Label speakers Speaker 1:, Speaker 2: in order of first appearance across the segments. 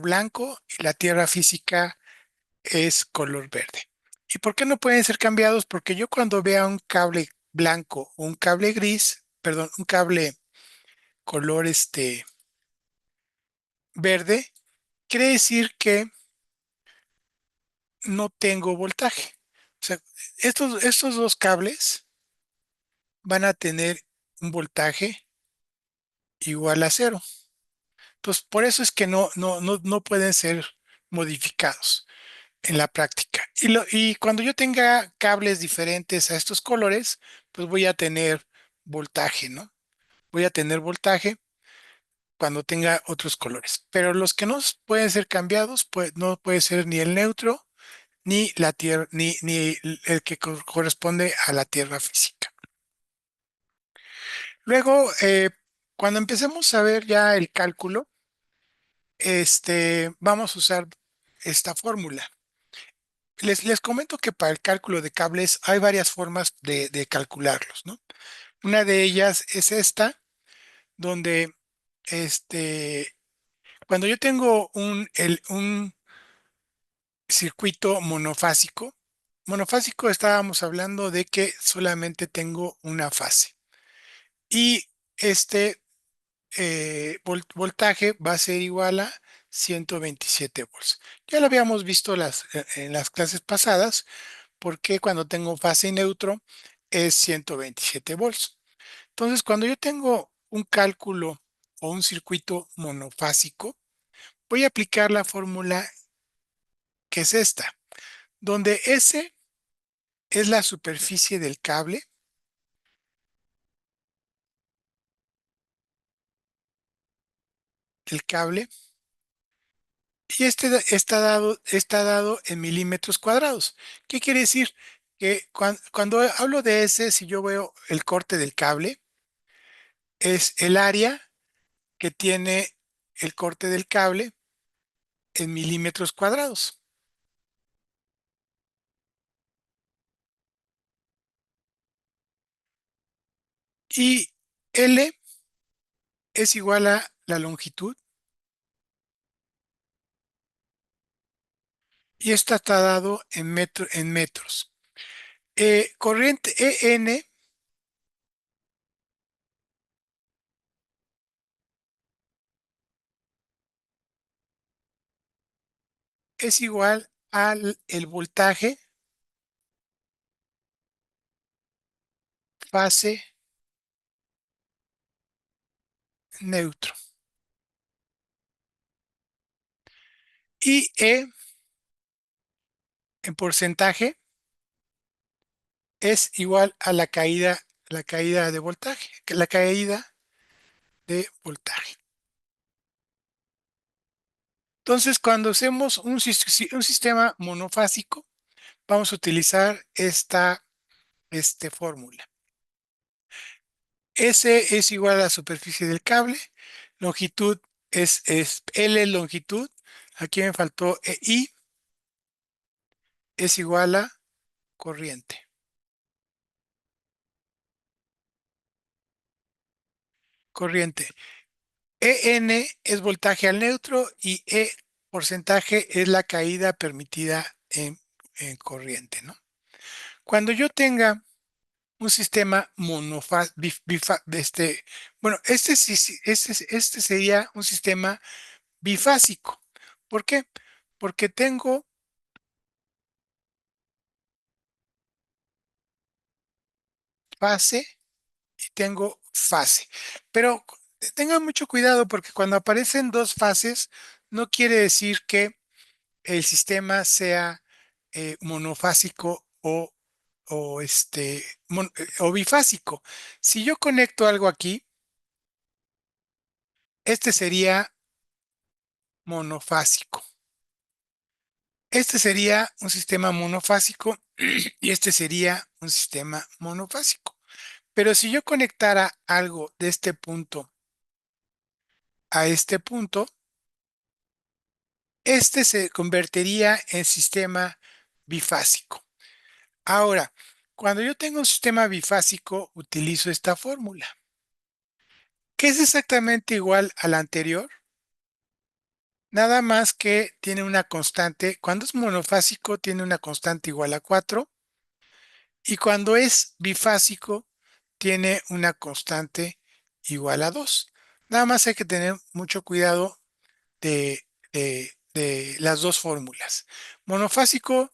Speaker 1: blanco y la tierra física es color verde. ¿Y por qué no pueden ser cambiados? Porque yo cuando vea un cable blanco o un cable gris, perdón, un cable color verde, quiere decir que no tengo voltaje. O sea, estos dos cables van a tener un voltaje igual a cero. Entonces, por eso es que no pueden ser modificados en la práctica. Y cuando yo tenga cables diferentes a estos colores, pues voy a tener voltaje, ¿no? Voy a tener voltaje cuando tenga otros colores. Pero los que no pueden ser cambiados, pues no puede ser ni el neutro, ni la tierra, ni el que corresponde a la tierra física. Luego, cuando empecemos a ver ya el cálculo, vamos a usar esta fórmula. Les comento que para el cálculo de cables hay varias formas de calcularlos, ¿no? Una de ellas es esta, donde este, cuando yo tengo un circuito monofásico, monofásico estábamos hablando de que solamente tengo una fase. Y este voltaje va a ser igual a 127 volts. Ya lo habíamos visto en las clases pasadas, porque cuando tengo fase y neutro es 127 volts. Entonces, cuando yo tengo un cálculo o un circuito monofásico, voy a aplicar la fórmula que es esta, donde S es la superficie del cable, y está dado en milímetros cuadrados. ¿Qué quiere decir? Que cuando hablo de S, si yo veo el corte del cable, es el área que tiene el corte del cable en milímetros cuadrados. Y L es igual a la longitud, y esto está dado en metros. Corriente EN es igual al el voltaje fase neutro. Y E en porcentaje es igual a la caída de voltaje, la caída de voltaje. Entonces, cuando hacemos un sistema monofásico, vamos a utilizar esta fórmula. S es igual a la superficie del cable, longitud es L longitud, aquí me faltó I, es igual a corriente. Corriente. EN es voltaje al neutro y E porcentaje es la caída permitida en corriente, ¿no? Cuando yo tenga un sistema bueno, este sería un sistema bifásico. ¿Por qué? Porque tengo fase y tengo fase. Pero tengan mucho cuidado, porque cuando aparecen dos fases, no quiere decir que el sistema sea monofásico o bifásico. Si yo conecto algo aquí, este sería monofásico. Este sería un sistema monofásico y este sería un sistema monofásico. Pero si yo conectara algo de este punto a este punto, este se convertiría en sistema bifásico. Ahora, cuando yo tengo un sistema bifásico, utilizo esta fórmula, que es exactamente igual a la anterior, Nada más que tiene una constante, cuando es monofásico tiene una constante igual a 4 y cuando es bifásico tiene una constante igual a 2. Nada más hay que tener mucho cuidado de las dos fórmulas. Monofásico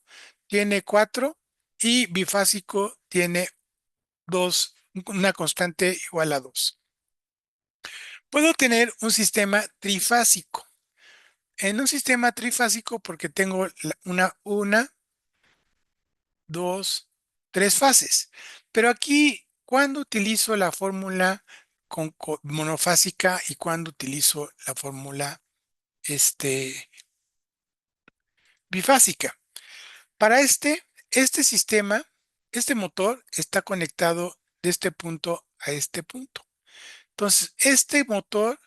Speaker 1: tiene 4 y bifásico tiene 2, una constante igual a 2. Puedo tener un sistema trifásico. En un sistema trifásico, porque tengo una, dos, tres fases. Pero aquí, ¿cuándo utilizo la fórmula monofásica y cuándo utilizo la fórmula bifásica? Para este sistema, este motor está conectado de este punto a este punto. Entonces, este motor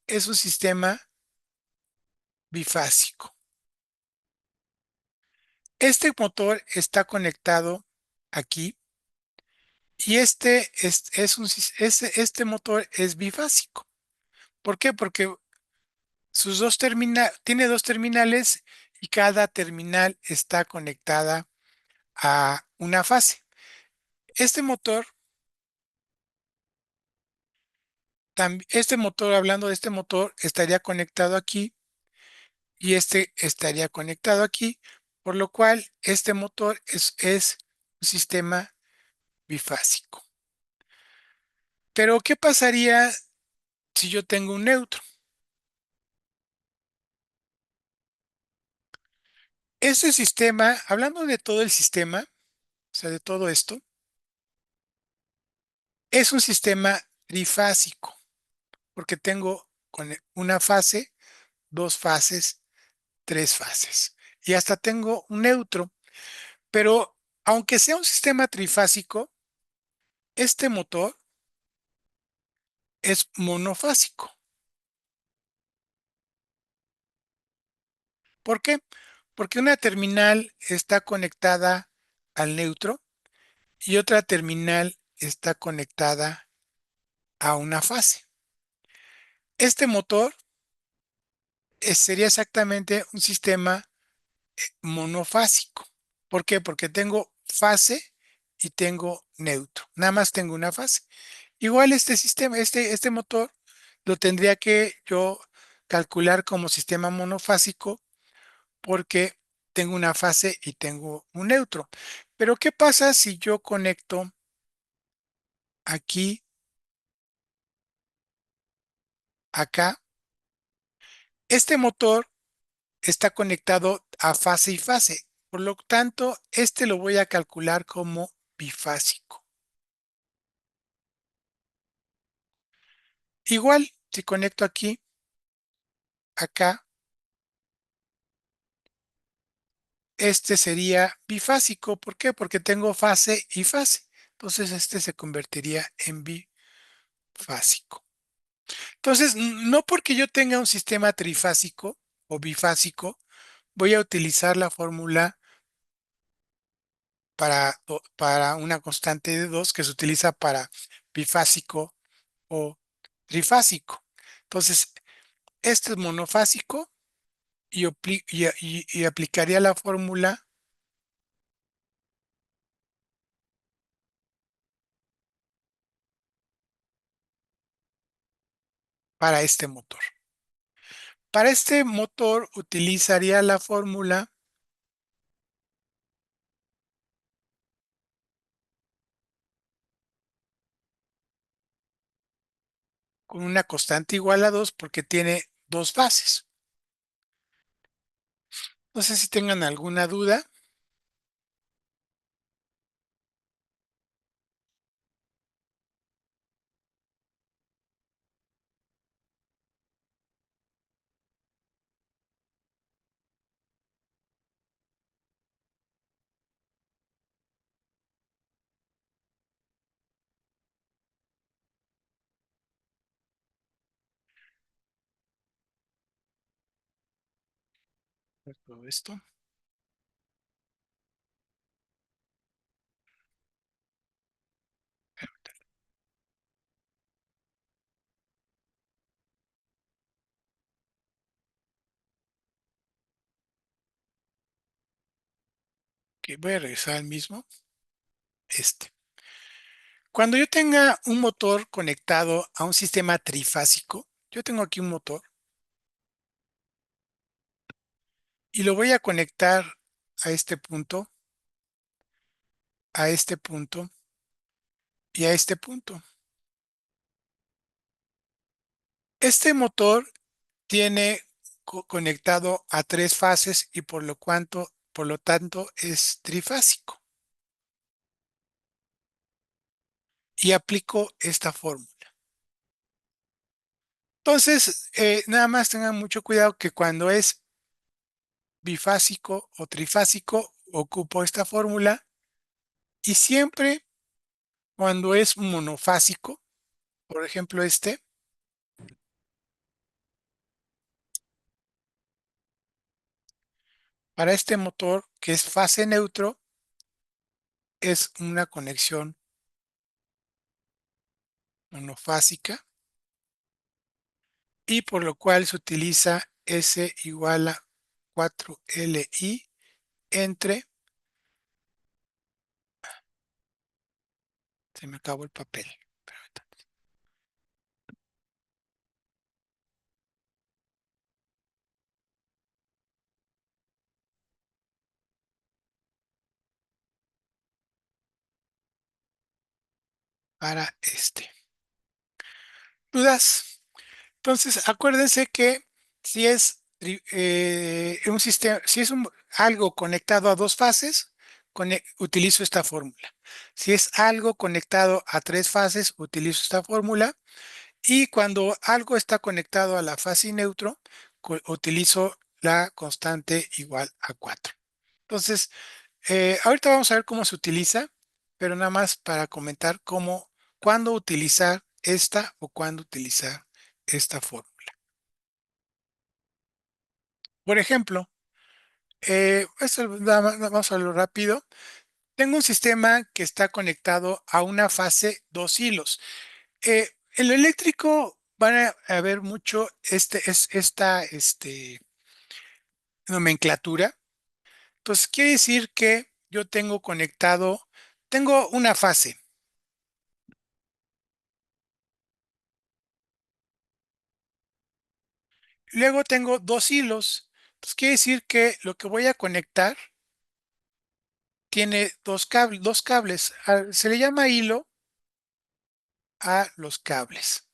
Speaker 1: es un sistema bifásico. Este motor está conectado aquí y este motor es bifásico. ¿Por qué? Porque tiene dos terminales y cada terminal está conectada a una fase. Este motor, hablando de este motor, estaría conectado aquí y este estaría conectado aquí, por lo cual este motor es un sistema bifásico. Pero, ¿qué pasaría si yo tengo un neutro? Este sistema, hablando de todo el sistema, o sea, de todo esto, es un sistema trifásico, porque tengo una fase, dos fases, tres fases, y hasta tengo un neutro. Pero aunque sea un sistema trifásico, este motor es monofásico. ¿Por qué? Porque una terminal está conectada al neutro y otra terminal está conectada a una fase. Este motor sería exactamente un sistema monofásico. ¿Por qué? Porque tengo fase y tengo neutro. Nada más tengo una fase. Igual este sistema, este motor, lo tendría que yo calcular como sistema monofásico porque tengo una fase y tengo un neutro. Pero ¿qué pasa si yo conecto aquí, acá? Este motor está conectado a fase y fase. Por lo tanto, este lo voy a calcular como bifásico. Igual, si conecto aquí, acá, este sería bifásico. ¿Por qué? Porque tengo fase y fase. Entonces, este se convertiría en bifásico. Entonces, no porque yo tenga un sistema trifásico o bifásico, voy a utilizar la fórmula para una constante de 2 que se utiliza para bifásico o trifásico. Entonces, este es monofásico y aplicaría la fórmula para este motor. Para este motor utilizaría la fórmula con una constante igual a 2 porque tiene dos fases. No sé si tengan alguna duda. Todo esto. Ok, voy a regresar al mismo. Este. Cuando yo tenga un motor conectado a un sistema trifásico, yo tengo aquí un motor y lo voy a conectar a este punto, a este punto y a este punto. Este motor tiene conectado a tres fases y por lo tanto es trifásico. Y aplico esta fórmula. Entonces, nada más tengan mucho cuidado que cuando es bifásico o trifásico, ocupo esta fórmula y siempre cuando es monofásico, por ejemplo este, para este motor que es fase neutro, es una conexión monofásica y por lo cual se utiliza S igual a 4LI entre, se me acabó el papel, para este. ¿Dudas? Entonces, acuérdense que si es un sistema, si es algo conectado a dos fases, utilizo esta fórmula. Si es algo conectado a tres fases, utilizo esta fórmula. Y cuando algo está conectado a la fase neutro, utilizo la constante igual a 4. Entonces, ahorita vamos a ver cómo se utiliza, pero nada más para comentar cuándo utilizar esta o cuándo utilizar esta fórmula. Por ejemplo, esto vamos a verlo rápido. Tengo un sistema que está conectado a una fase dos hilos. En lo eléctrico van a haber mucho esta nomenclatura. Entonces, quiere decir que yo tengo una fase. Luego tengo dos hilos. Entonces, quiere decir que lo que voy a conectar tiene dos cables. Se le llama hilo a los cables.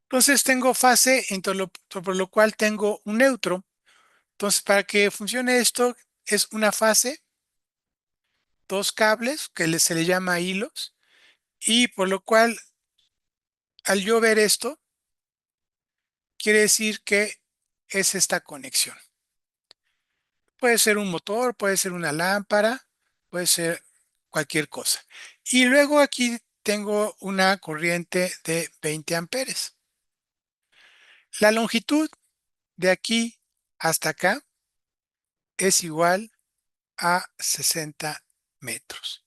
Speaker 1: Entonces tengo fase, por lo cual tengo un neutro. Entonces, para que funcione esto, es una fase, dos cables, se le llama hilos, y por lo cual, al yo ver esto, quiere decir que es esta conexión. Puede ser un motor, puede ser una lámpara, puede ser cualquier cosa. Y luego aquí tengo una corriente de 20 amperes. La longitud de aquí hasta acá es igual a 60 metros.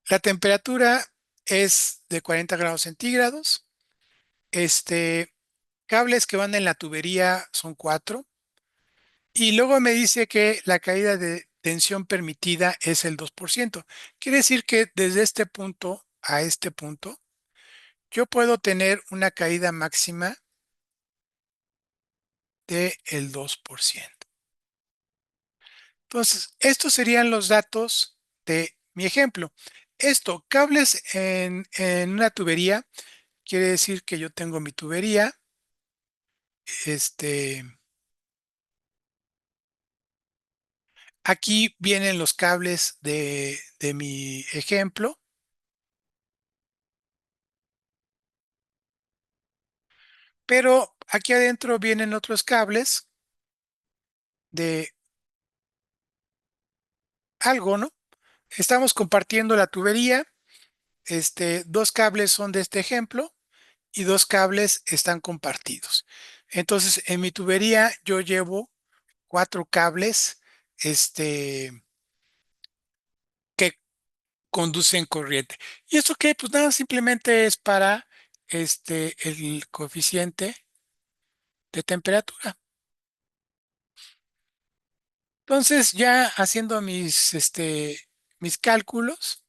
Speaker 1: La temperatura es de 40 grados centígrados. Este, cables que van en la tubería son cuatro. Y luego me dice que la caída de tensión permitida es el 2%. Quiere decir que desde este punto a este punto, yo puedo tener una caída máxima del 2%. Entonces, estos serían los datos de mi ejemplo. Esto, cables en una tubería, quiere decir que yo tengo mi tubería. Este, aquí vienen los cables de mi ejemplo, pero aquí adentro vienen otros cables de algo, ¿no? Estamos compartiendo la tubería. Dos cables son de este ejemplo y dos cables están compartidos. Entonces, en mi tubería yo llevo cuatro cables, que conducen corriente. ¿Y esto qué? Pues nada, simplemente es para el coeficiente de temperatura. Entonces, ya haciendo mis cálculos,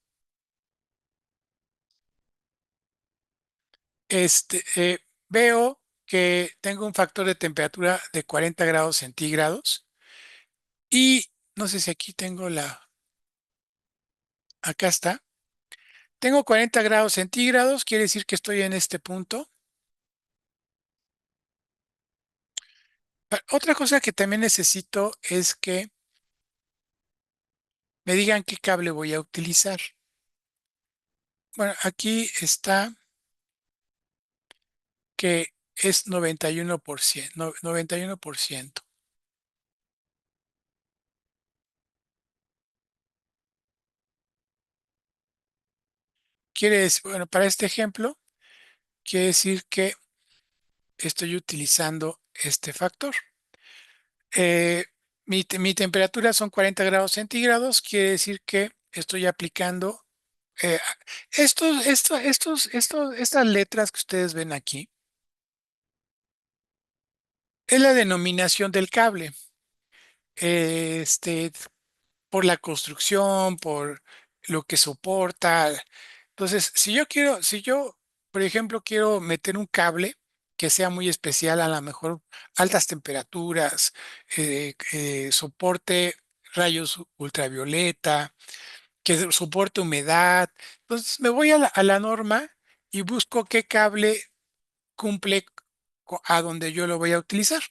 Speaker 1: este, eh, veo que tengo un factor de temperatura de 40 grados centígrados y no sé si aquí tengo acá está. Tengo 40 grados centígrados, quiere decir que estoy en este punto. Otra cosa que también necesito es que me digan qué cable voy a utilizar. Bueno, aquí está que es 91%, 91%. Quiere decir, bueno, para este ejemplo, quiere decir que estoy utilizando este factor. Eh, mi temperatura son 40 grados centígrados, quiere decir que estoy aplicando estas letras que ustedes ven aquí, es la denominación del cable. Este, por la construcción, por lo que soporta. Entonces, si yo, por ejemplo, quiero meter un cable que sea muy especial, a lo mejor altas temperaturas, soporte rayos ultravioleta, que soporte humedad, entonces me voy a la norma y busco qué cable cumple a donde yo lo voy a utilizar.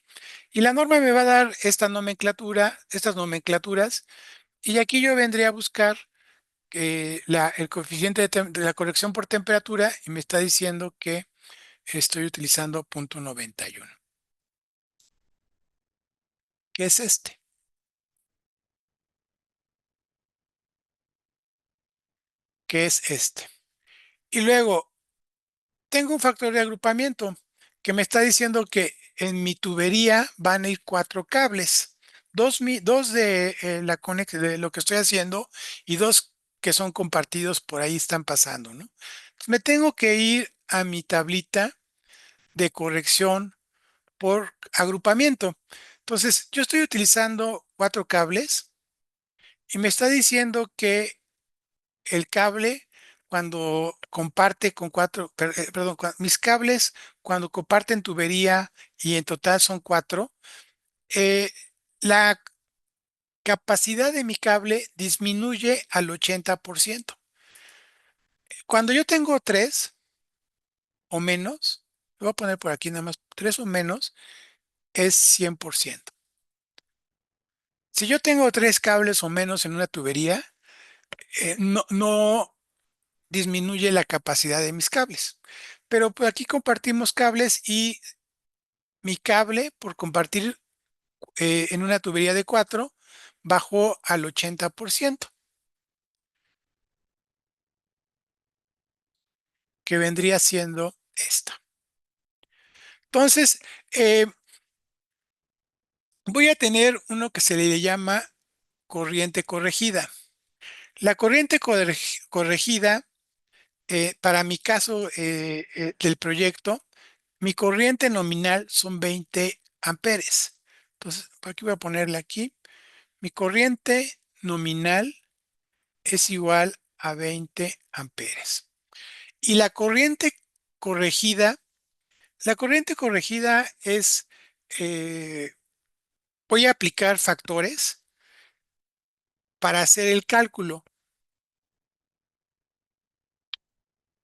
Speaker 1: Y la norma me va a dar esta nomenclatura, estas nomenclaturas, y aquí yo vendría a buscar el coeficiente de la corrección por temperatura y me está diciendo que estoy utilizando 0.91, que es que es este. Y luego tengo un factor de agrupamiento que me está diciendo que en mi tubería van a ir cuatro cables, dos de, de lo que estoy haciendo y dos que son compartidos por ahí están pasando, ¿no? Entonces, me tengo que ir a mi tablita de corrección por agrupamiento. Entonces, yo estoy utilizando cuatro cables y me está diciendo que el cable cuando comparte con perdón, mis cables cuando comparten tubería y en total son cuatro, eh, la capacidad de mi cable disminuye al 80%. Cuando yo tengo tres o menos, lo voy a poner por aquí nada más, tres o menos, es 100%. Si yo tengo tres cables o menos en una tubería, no disminuye la capacidad de mis cables. Pero pues aquí compartimos cables y mi cable, por compartir en una tubería de 4, bajó al 80%, que vendría siendo esta. Entonces, eh, voy a tener uno que se le llama corriente corregida. La corriente corregida, para mi caso del proyecto, mi corriente nominal son 20 amperes. Entonces, por aquí voy a ponerle aquí. Mi corriente nominal es igual a 20 amperes. Y corregida, la corriente corregida es, eh, voy a aplicar factores para hacer el cálculo.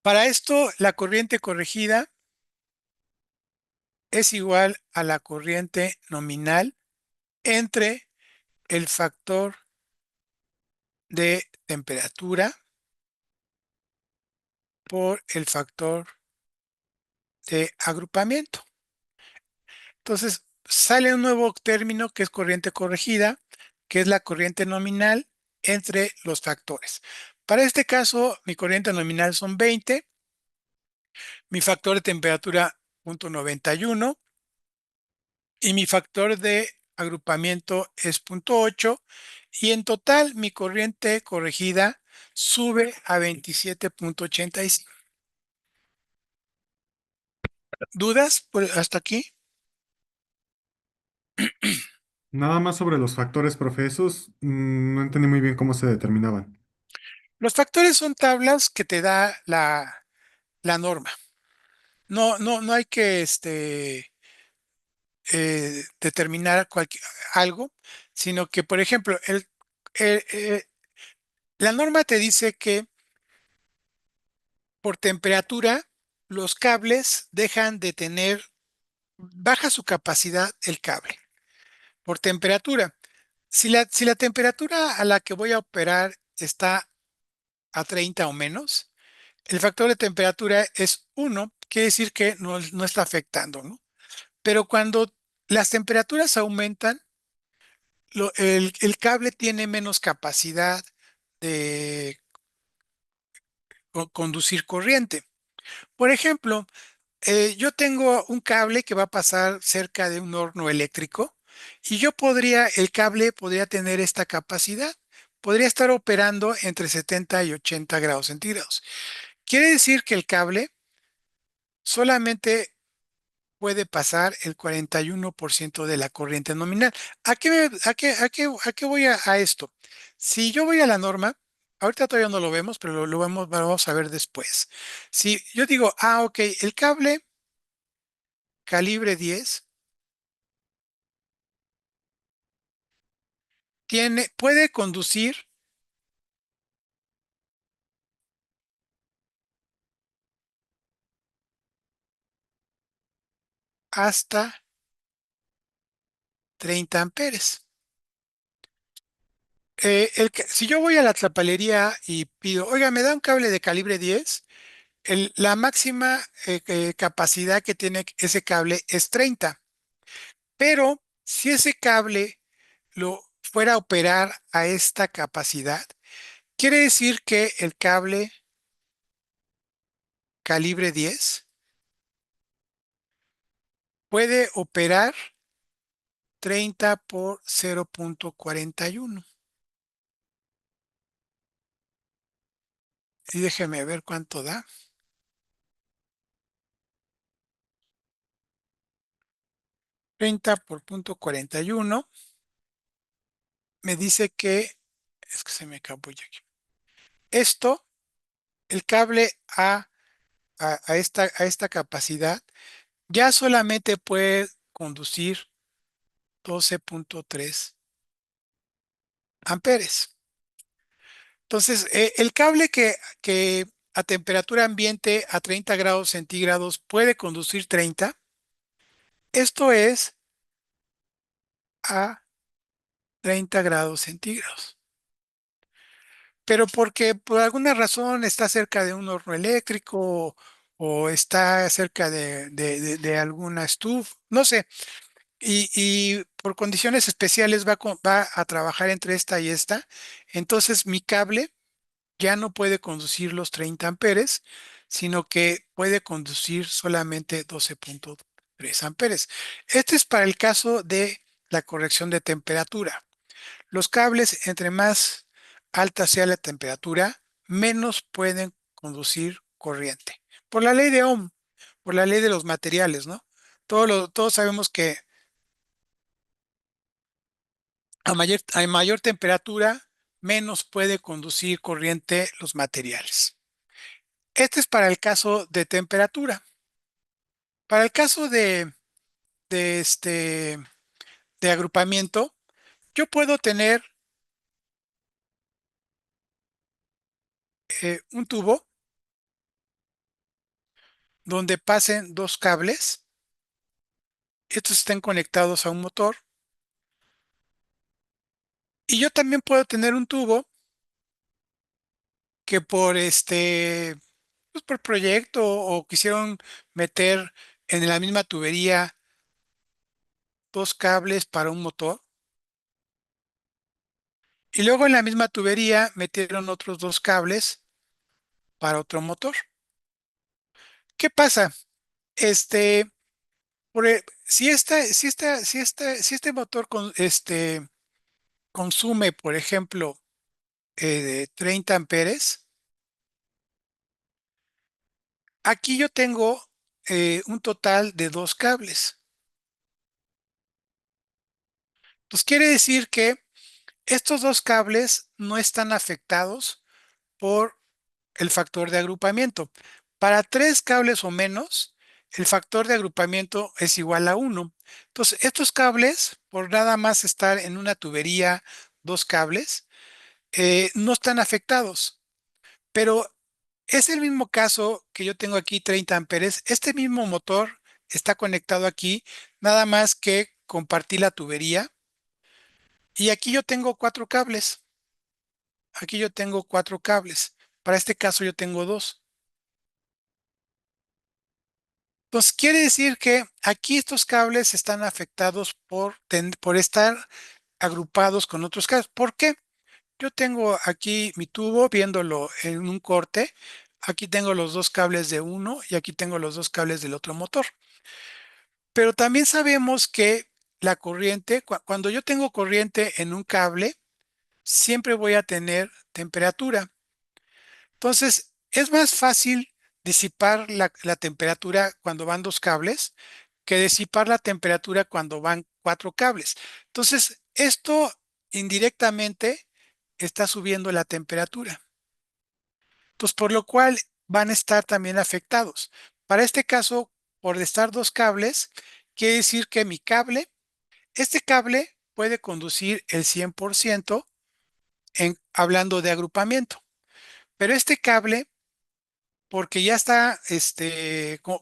Speaker 1: Para esto, la corriente corregida es igual a la corriente nominal entre el factor de temperatura por el factor de agrupamiento. Entonces, sale un nuevo término que es corriente corregida, que es la corriente nominal entre los factores. Para este caso, mi corriente nominal son 20, mi factor de temperatura 0.91 y mi factor de agrupamiento es 0.8 y en total mi corriente corregida sube a 27.85. ¿Dudas hasta aquí?
Speaker 2: Nada más sobre los factores profesos, no entendí muy bien cómo se determinaban.
Speaker 1: Los factores son tablas que te da la norma. No hay que determinar algo, sino que, por ejemplo, el- eh, la norma te dice que por temperatura los cables dejan de tener, baja su capacidad el cable. Por temperatura. Si la temperatura a la que voy a operar está a 30 o menos, el factor de temperatura es 1, quiere decir que no está afectando, ¿no? Pero cuando las temperaturas aumentan, el cable tiene menos capacidad de conducir corriente. Por ejemplo, yo tengo un cable que va a pasar cerca de un horno eléctrico y el cable podría tener esta capacidad. Podría estar operando entre 70 y 80 grados centígrados. Quiere decir que el cable solamente puede pasar el 41% de la corriente nominal. ¿A qué voy a esto? Si yo voy a la norma, ahorita todavía no lo vemos, pero vamos a ver después. Si yo digo, ok, el cable calibre 10 puede conducir hasta 30 amperes. Si yo voy a la tlapalería y pido, oiga, me da un cable de calibre 10, la máxima capacidad que tiene ese cable es 30. Pero si ese cable lo fuera a operar a esta capacidad, quiere decir que el cable calibre 10 puede operar 30 por 0,41. Y déjeme ver cuánto da. 30 por 0,41 me dice que, es que se me acabó ya aquí. Esto, el cable a esta capacidad, ya solamente puede conducir 12,3 amperes. Entonces, el cable que a temperatura ambiente a 30 grados centígrados puede conducir 30, esto es a 30 grados centígrados. Pero porque por alguna razón está cerca de un horno eléctrico o está cerca de alguna estufa, no sé, y por condiciones especiales va a trabajar entre esta y esta, entonces mi cable ya no puede conducir los 30 amperes, sino que puede conducir solamente 12,3 amperes. Este es para el caso de la corrección de temperatura. Los cables, entre más alta sea la temperatura, menos pueden conducir corriente. Por la ley de Ohm, por la ley de los materiales, ¿no? Todos sabemos que a mayor temperatura, menos puede conducir corriente los materiales. Este es para el caso de temperatura. Para el caso de, este, de agrupamiento, yo puedo tener un tubo donde pasen dos cables. Estos estén conectados a un motor. Y yo también puedo tener un tubo que pues por proyecto o quisieron meter en la misma tubería dos cables para un motor. Y luego en la misma tubería metieron otros dos cables para otro motor. ¿Qué pasa? Este, si este motor consume, por ejemplo, de 30 amperes, aquí yo tengo un total de dos cables. Entonces quiere decir que estos dos cables no están afectados por el factor de agrupamiento. Para tres cables o menos, el factor de agrupamiento es igual a uno. Entonces, estos cables, por nada más estar en una tubería, dos cables, no están afectados. Pero es el mismo caso que yo tengo aquí 30 amperes. Este mismo motor está conectado aquí, nada más que compartí la tubería. Y aquí yo tengo cuatro cables. Aquí yo tengo cuatro cables. Para este caso yo tengo dos. Entonces, quiere decir que aquí estos cables están afectados por estar agrupados con otros cables. ¿Por qué? Yo tengo aquí mi tubo viéndolo en un corte. Aquí tengo los dos cables de uno y aquí tengo los dos cables del otro motor. Pero también sabemos que la corriente, cuando yo tengo corriente en un cable, siempre voy a tener temperatura. Entonces, es más fácil disipar la temperatura cuando van dos cables que disipar la temperatura cuando van cuatro cables. Entonces, esto indirectamente está subiendo la temperatura. Entonces, por lo cual van a estar también afectados. Para este caso, por estar dos cables, quiere decir que este cable puede conducir el 100% hablando de agrupamiento, pero este cable, porque ya está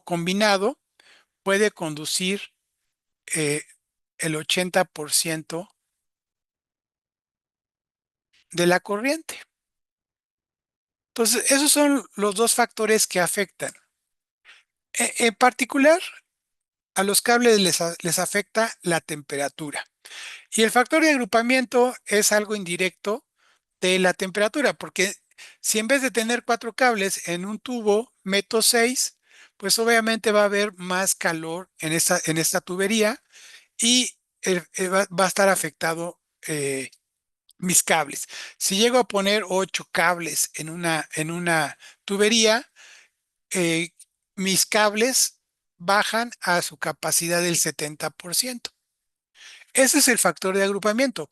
Speaker 1: combinado, puede conducir eh, el 80% de la corriente. Entonces, esos son los dos factores que afectan. En particular, a los cables les afecta la temperatura. Y el factor de agrupamiento es algo indirecto de la temperatura, porque si en vez de tener cuatro cables en un tubo meto seis, pues obviamente va a haber más calor en esta tubería y va a estar afectado mis cables. Si llego a poner ocho cables en una tubería, eh, mis cables bajan a su capacidad del 70%. Ese es el factor de agrupamiento.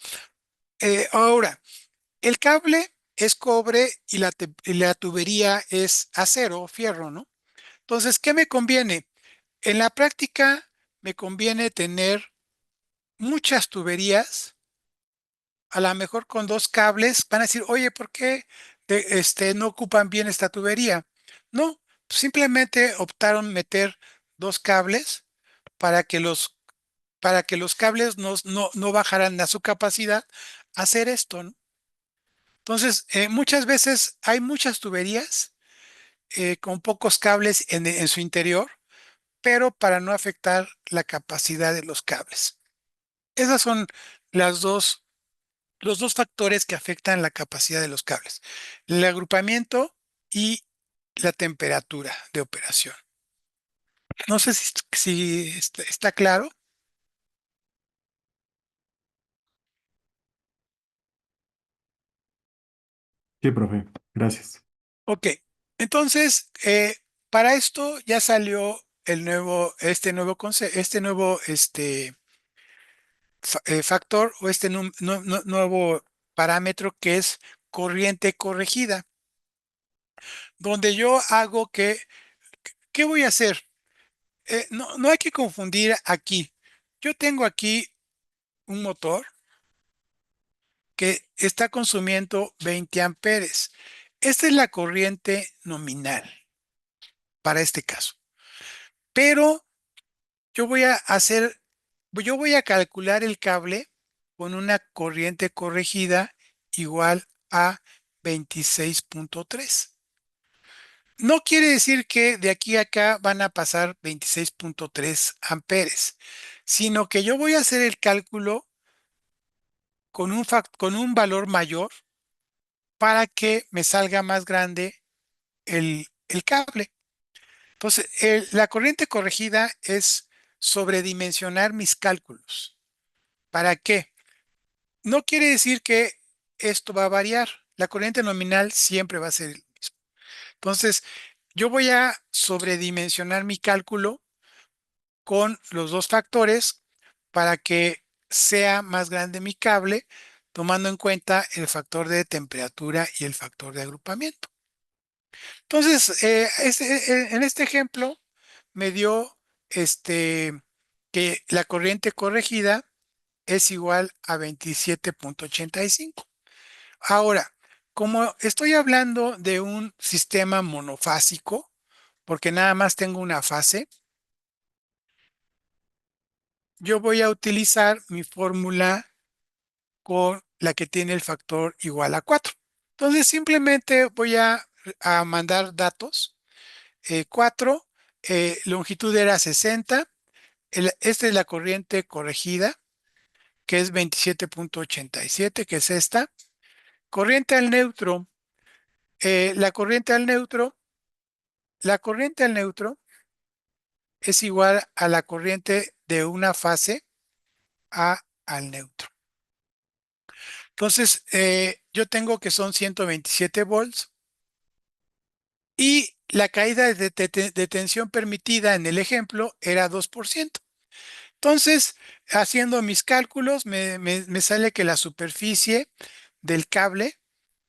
Speaker 1: Ahora, el cable es cobre y y la tubería es acero o fierro, ¿no? Entonces, ¿qué me conviene? En la práctica, me conviene tener muchas tuberías, a lo mejor con dos cables. Van a decir, oye, ¿por qué no ocupan bien esta tubería? No, simplemente optaron meter dos cables para que para que los cables no bajaran a su capacidad a hacer esto, ¿no? Entonces, muchas veces hay muchas tuberías con pocos cables en su interior, pero para no afectar la capacidad de los cables. Esas son las dos, los dos factores que afectan la capacidad de los cables, el agrupamiento y la temperatura de operación. No sé si está claro.
Speaker 2: Sí, profe, gracias.
Speaker 1: Ok, entonces, para esto ya salió este nuevo factor o este nuevo parámetro que es corriente corregida, donde yo hago ¿qué voy a hacer? No hay que confundir aquí. Yo tengo aquí un motor que está consumiendo 20 amperes. Esta es la corriente nominal para este caso. Pero yo voy a calcular el cable con una corriente corregida igual a 26.3. No quiere decir que de aquí a acá van a pasar 26.3 amperes, sino que yo voy a hacer el cálculo con un valor mayor para que me salga más grande el cable. Entonces, la corriente corregida es sobredimensionar mis cálculos. ¿Para qué? No quiere decir que esto va a variar. La corriente nominal siempre va a ser el mismo. Entonces, yo voy a sobredimensionar mi cálculo con los dos factores para que sea más grande mi cable, tomando en cuenta el factor de temperatura y el factor de agrupamiento. Entonces, en este ejemplo me dio que la corriente corregida es igual a 27,85. Ahora, como estoy hablando de un sistema monofásico, porque nada más tengo una fase, yo voy a utilizar mi fórmula con la que tiene el factor igual a 4. Entonces, simplemente voy a mandar datos. 4, longitud era 60. Esta es la corriente corregida, que es 27,87, que es esta. Corriente al neutro. La corriente al neutro, la corriente al neutro es igual a la corriente de una fase A al neutro. Entonces, yo tengo que son 127 volts y la caída de tensión permitida en el ejemplo era 2%. Entonces, haciendo mis cálculos, me sale que la superficie del cable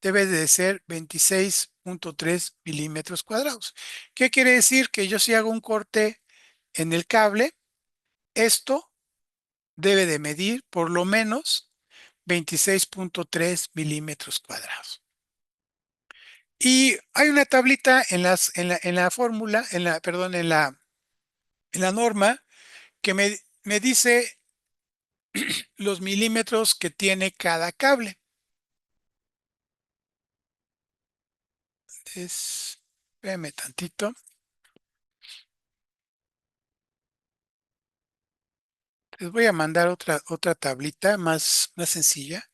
Speaker 1: debe de ser 26,3 milímetros cuadrados. ¿Qué quiere decir? Que yo si hago un corte en el cable, esto debe de medir por lo menos 26,3 milímetros cuadrados. Y hay una tablita en la fórmula, perdón, en la norma, que me dice los milímetros que tiene cada cable. Espérame tantito. Les voy a mandar otra tablita más sencilla.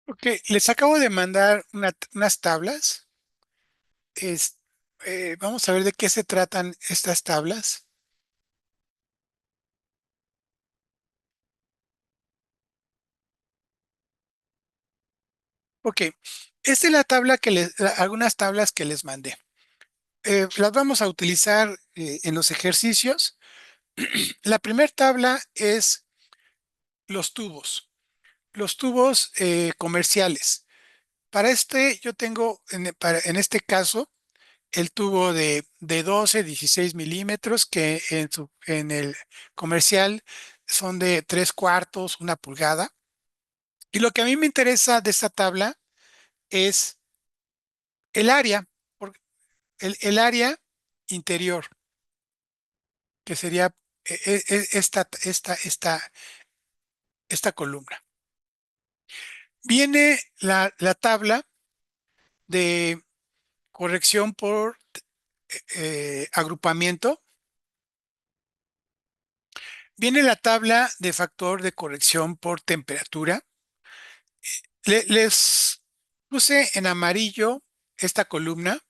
Speaker 1: Ok, les acabo de mandar unas tablas. Es- Vamos a ver de qué se tratan estas tablas. Ok, esta es la tabla algunas tablas que les mandé. Las vamos a utilizar en los ejercicios. La primera tabla es los tubos, los tubos comerciales. Para este yo tengo, en este caso, el tubo de 12, 16 milímetros, que en el comercial son de 3 cuartos, 1 pulgada. Y lo que a mí me interesa de esta tabla es el área, el área interior, que sería esta columna. Viene la tabla de corrección por agrupamiento. Viene la tabla de factor de corrección por temperatura. Les puse en amarillo esta columna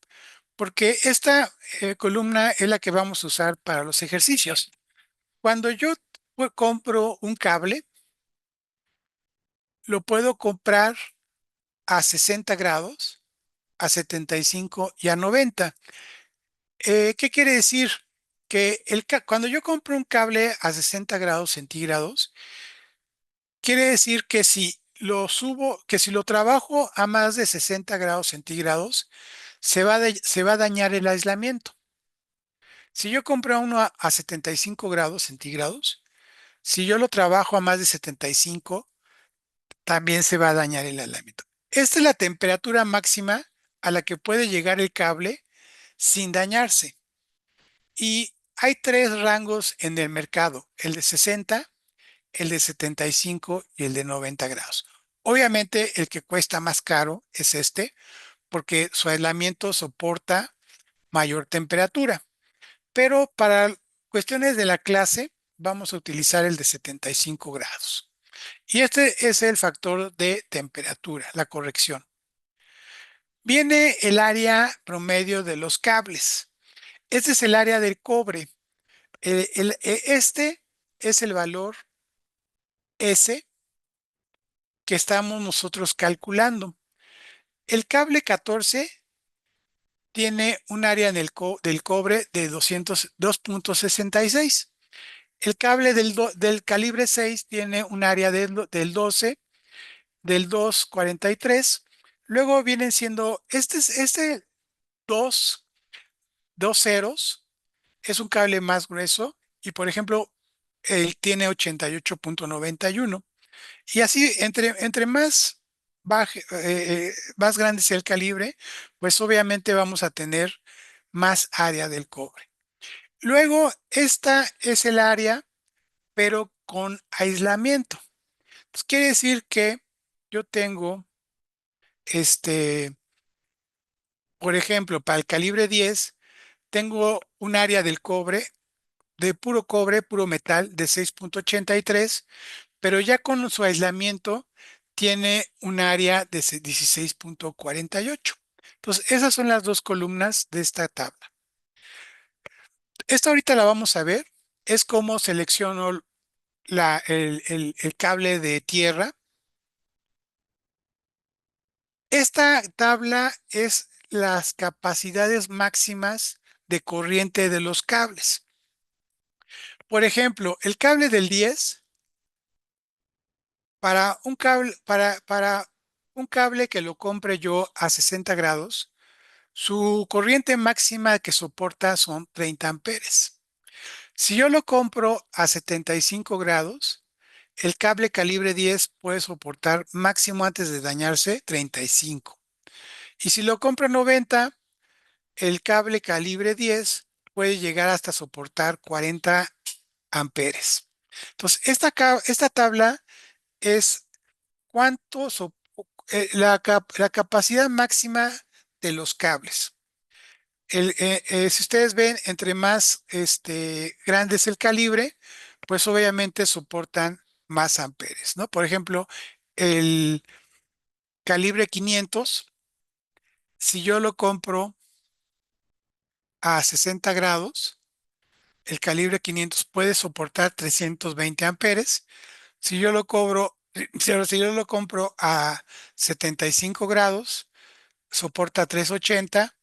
Speaker 1: porque esta columna es la que vamos a usar para los ejercicios. Cuando yo compro un cable, lo puedo comprar a 60 grados, a 75 y a 90. ¿Qué quiere decir? Que cuando yo compro un cable a 60 grados centígrados, quiere decir que si lo subo, que si lo trabajo a más de 60 grados centígrados, se va a dañar el aislamiento. Si yo compro uno a 75 grados centígrados, si yo lo trabajo a más de 75, también se va a dañar el aislamiento. Esta es la temperatura máxima a la que puede llegar el cable sin dañarse. Y hay tres rangos en el mercado: el de 60, el de 75 y el de 90 grados. Obviamente el que cuesta más caro es este, porque su aislamiento soporta mayor temperatura. Pero para cuestiones de la clase vamos a utilizar el de 75 grados. Y este es el factor de temperatura, la corrección. Viene el área promedio de los cables. Este es el área del cobre. Este es el valor S que estamos nosotros calculando. El cable 14 tiene un área del cobre de 202.66. El cable del calibre 6 tiene un área del 12, del 243. Luego vienen siendo, este 2, dos ceros, es un cable más grueso y, por ejemplo, él tiene 88.91. Y así, entre más, más grande sea el calibre, pues obviamente vamos a tener más área del cobre. Luego, esta es el área, pero con aislamiento. Pues quiere decir que yo tengo, este, por ejemplo, para el calibre 10, tengo un área del cobre, de puro cobre, puro metal, de 6.83, pero ya con su aislamiento tiene un área de 16.48. Entonces, esas son las dos columnas de esta tabla. Esta ahorita la vamos a ver. Es como selecciono el cable de tierra. Esta tabla es las capacidades máximas de corriente de los cables. Por ejemplo, el cable del 10, para un cable que lo compre yo a 60 grados, su corriente máxima que soporta son 30 amperes. Si yo lo compro a 75 grados, el cable calibre 10 puede soportar máximo, antes de dañarse, 35. Y si lo compro a 90, el cable calibre 10 puede llegar hasta soportar 40 amperes. Entonces, esta tabla es cuánto la capacidad máxima de los cables. Si ustedes ven, entre más grande es el calibre, pues obviamente soportan más amperes, ¿no? Por ejemplo, el calibre 500, si yo lo compro a 60 grados, el calibre 500 puede soportar 320 amperes. Si yo lo cobro, si yo lo compro a 75 grados, soporta 380.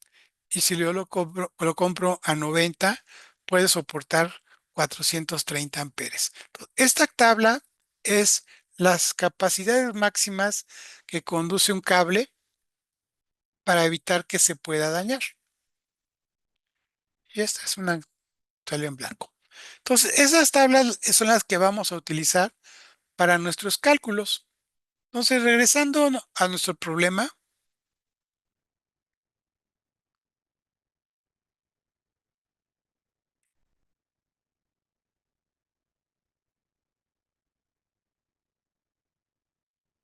Speaker 1: Y si yo lo compro a 90, puede soportar 430 amperes. Esta tabla es las capacidades máximas que conduce un cable para evitar que se pueda dañar. Y esta es una salió en blanco. Entonces, esas tablas son las que vamos a utilizar para nuestros cálculos. Entonces, regresando a nuestro problema,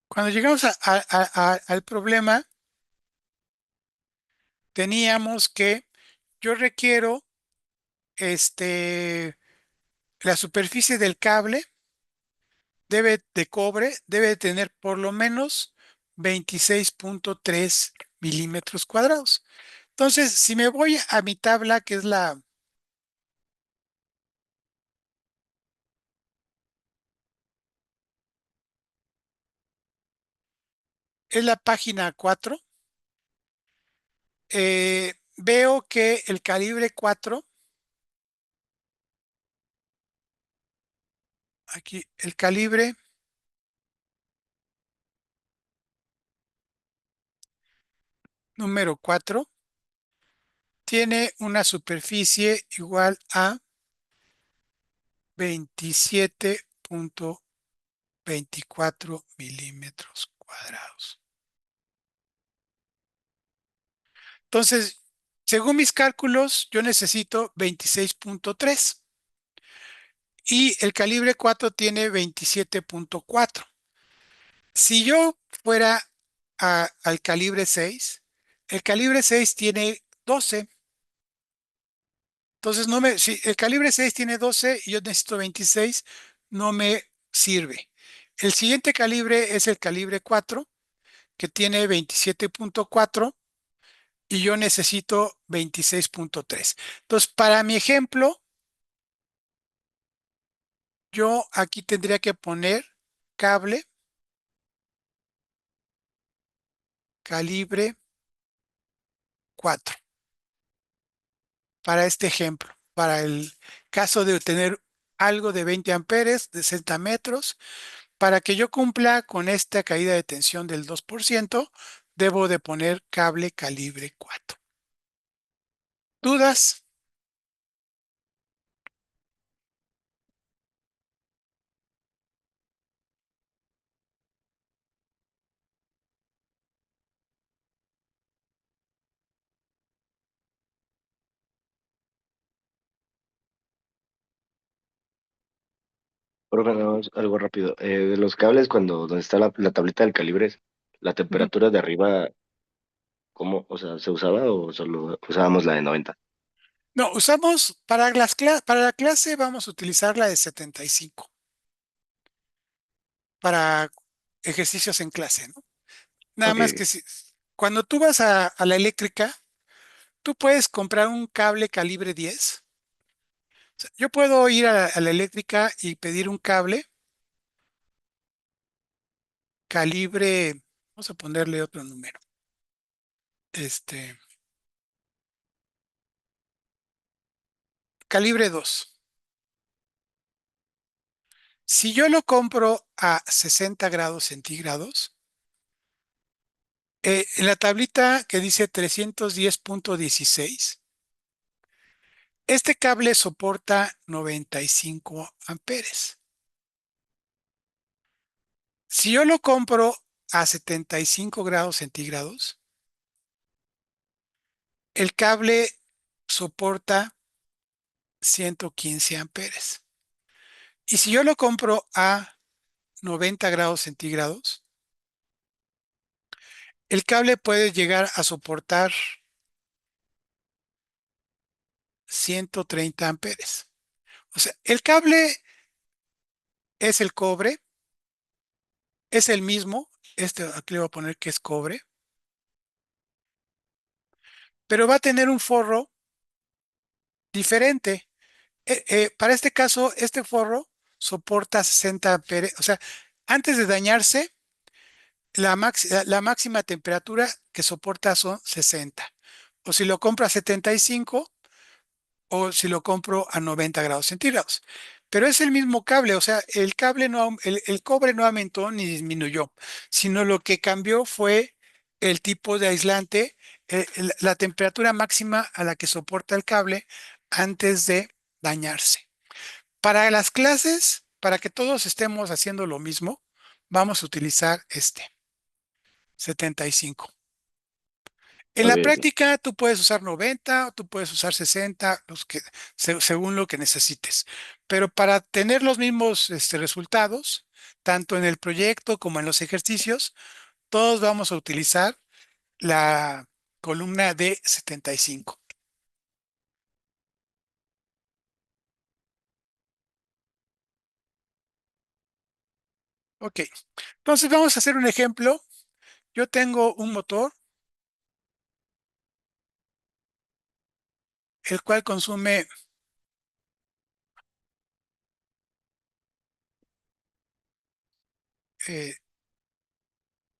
Speaker 1: cuando llegamos al problema, teníamos que yo requiero este, la superficie del cable de cobre debe tener por lo menos 26.3 milímetros cuadrados. Entonces, si me voy a mi tabla, que es la página 4, veo que el calibre 4, aquí el calibre número 4 tiene una superficie igual a 27.24 milímetros cuadrados. Entonces, según mis cálculos, yo necesito 26.3 y el calibre 4 tiene 27.4. Si yo fuera al calibre 6, el calibre 6 tiene 12. Entonces, si el calibre 6 tiene 12 y yo necesito 26, no me sirve. El siguiente calibre es el calibre 4, que tiene 27.4 y yo necesito 26.3. Entonces, para mi ejemplo, yo aquí tendría que poner cable calibre 4 para este ejemplo. Para el caso de tener algo de 20 amperes, de 60 metros, para que yo cumpla con esta caída de tensión del 2%, debo de poner cable calibre 4. ¿Dudas?
Speaker 3: Profe, nada más algo rápido. De los cables, donde está la tablita del calibre, la
Speaker 1: Ujú.
Speaker 3: temperatura de arriba, ¿cómo? O sea, ¿se usaba o solo usábamos la de 90?
Speaker 1: No, para la clase vamos a utilizar la de 75 para ejercicios en clase, ¿no? Nada
Speaker 3: Ok,
Speaker 1: más que cuando tú vas a la eléctrica, tú puedes comprar un cable calibre 10. O sea, yo puedo ir a la eléctrica y pedir un cable calibre, vamos a ponerle otro número, este, calibre 2. Si yo lo compro a 60 grados centígrados, en la tablita que dice 310.16, este cable soporta 95 amperes. Si yo lo compro a 75 grados centígrados, el cable soporta 115 amperes. Y si yo lo compro a 90 grados centígrados, el cable puede llegar a soportar 130 amperes. O sea, el cable es el cobre, es el mismo, aquí le voy a poner que es cobre, pero va a tener un forro diferente. Para este caso, este forro soporta 60 amperes, o sea, antes de dañarse, la máxima temperatura que soporta son 60. O si lo compro a 75 o si lo compro a 90 grados centígrados. pero es el mismo cable, o sea, el cable no, el cobre no aumentó ni disminuyó, sino lo que cambió fue el tipo de aislante, la temperatura máxima a la que soporta el cable antes de dañarse. Para las clases, para que todos estemos haciendo lo mismo, vamos a utilizar este 75. En la
Speaker 3: Ok,
Speaker 1: práctica, tú puedes usar 90, tú puedes usar 60, según lo que necesites. Pero para tener los mismos resultados, tanto en el proyecto como en los ejercicios, todos vamos a utilizar la columna de 75. Ok, entonces vamos a hacer un ejemplo. Yo tengo un motor, el cual consume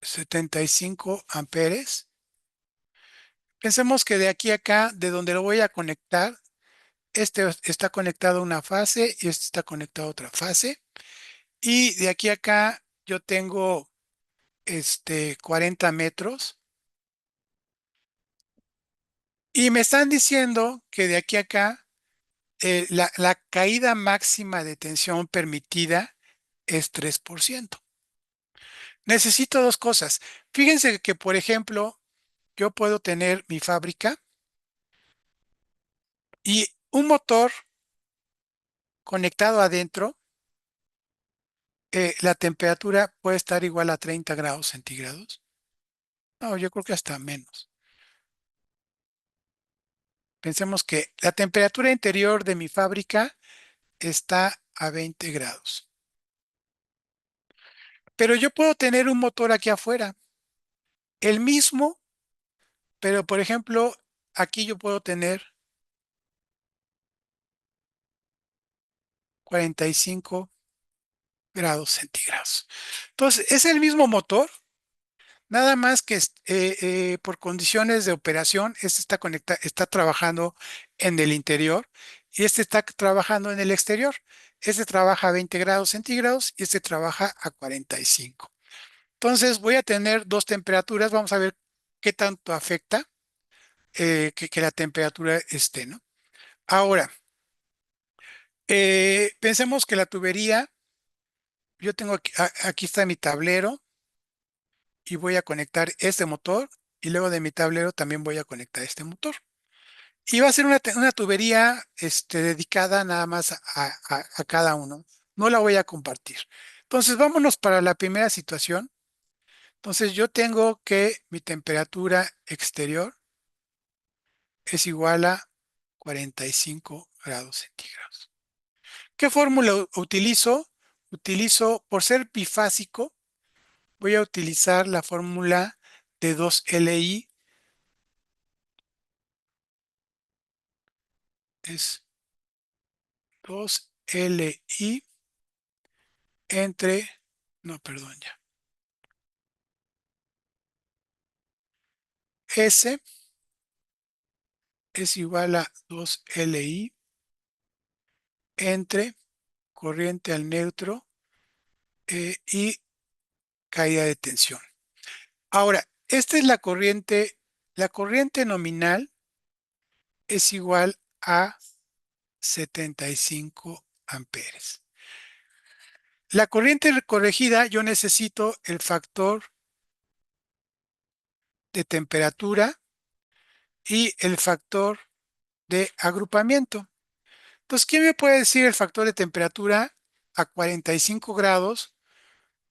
Speaker 1: 75 amperes. Pensemos que de aquí a acá, de donde lo voy a conectar, este está conectado a una fase y este está conectado a otra fase. Y de aquí a acá yo tengo 40 metros. Y me están diciendo que de aquí a acá la caída máxima de tensión permitida es 3%. Necesito dos cosas. Fíjense que, por ejemplo, yo puedo tener mi fábrica y un motor conectado adentro, la temperatura puede estar igual a 30 grados centígrados. No, yo creo que hasta menos. Pensemos que la temperatura interior de mi fábrica está a 20 grados. Pero yo puedo tener un motor aquí afuera, el mismo, pero por ejemplo, aquí yo puedo tener 45 grados centígrados. Entonces, es el mismo motor, nada más que por condiciones de operación, este está trabajando en el interior y este está trabajando en el exterior. Este trabaja a 20 grados centígrados y este trabaja a 45. Entonces voy a tener dos temperaturas, vamos a ver qué tanto afecta que la temperatura esté, ¿no? Ahora, pensemos que la tubería, yo tengo aquí está mi tablero y voy a conectar este motor y luego de mi tablero también voy a conectar este motor. Y va a ser una tubería dedicada nada más a cada uno. No la voy a compartir. Entonces, vámonos para la primera situación. Entonces, yo tengo que mi temperatura exterior es igual a 45 grados centígrados. ¿Qué fórmula utilizo? Utilizo, por ser bifásico, voy a utilizar la fórmula de 2LI, es 2LI entre, no, perdón, ya, S es igual a 2LI entre corriente al neutro y caída de tensión. Ahora, esta es la corriente nominal es igual a 75 amperes. La corriente corregida, yo necesito el factor de temperatura y el factor de agrupamiento. Entonces, ¿quién me puede decir el factor de temperatura a 45 grados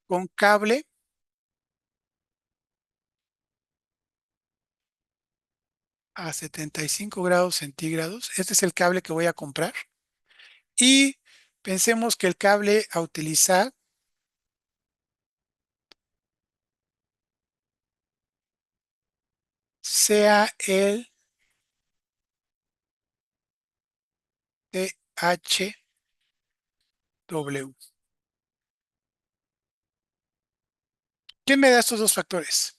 Speaker 1: con cable a 75 grados centígrados? Este es el cable que voy a comprar. Y pensemos que el cable a utilizar sea el THW. ¿Quién me da estos dos factores?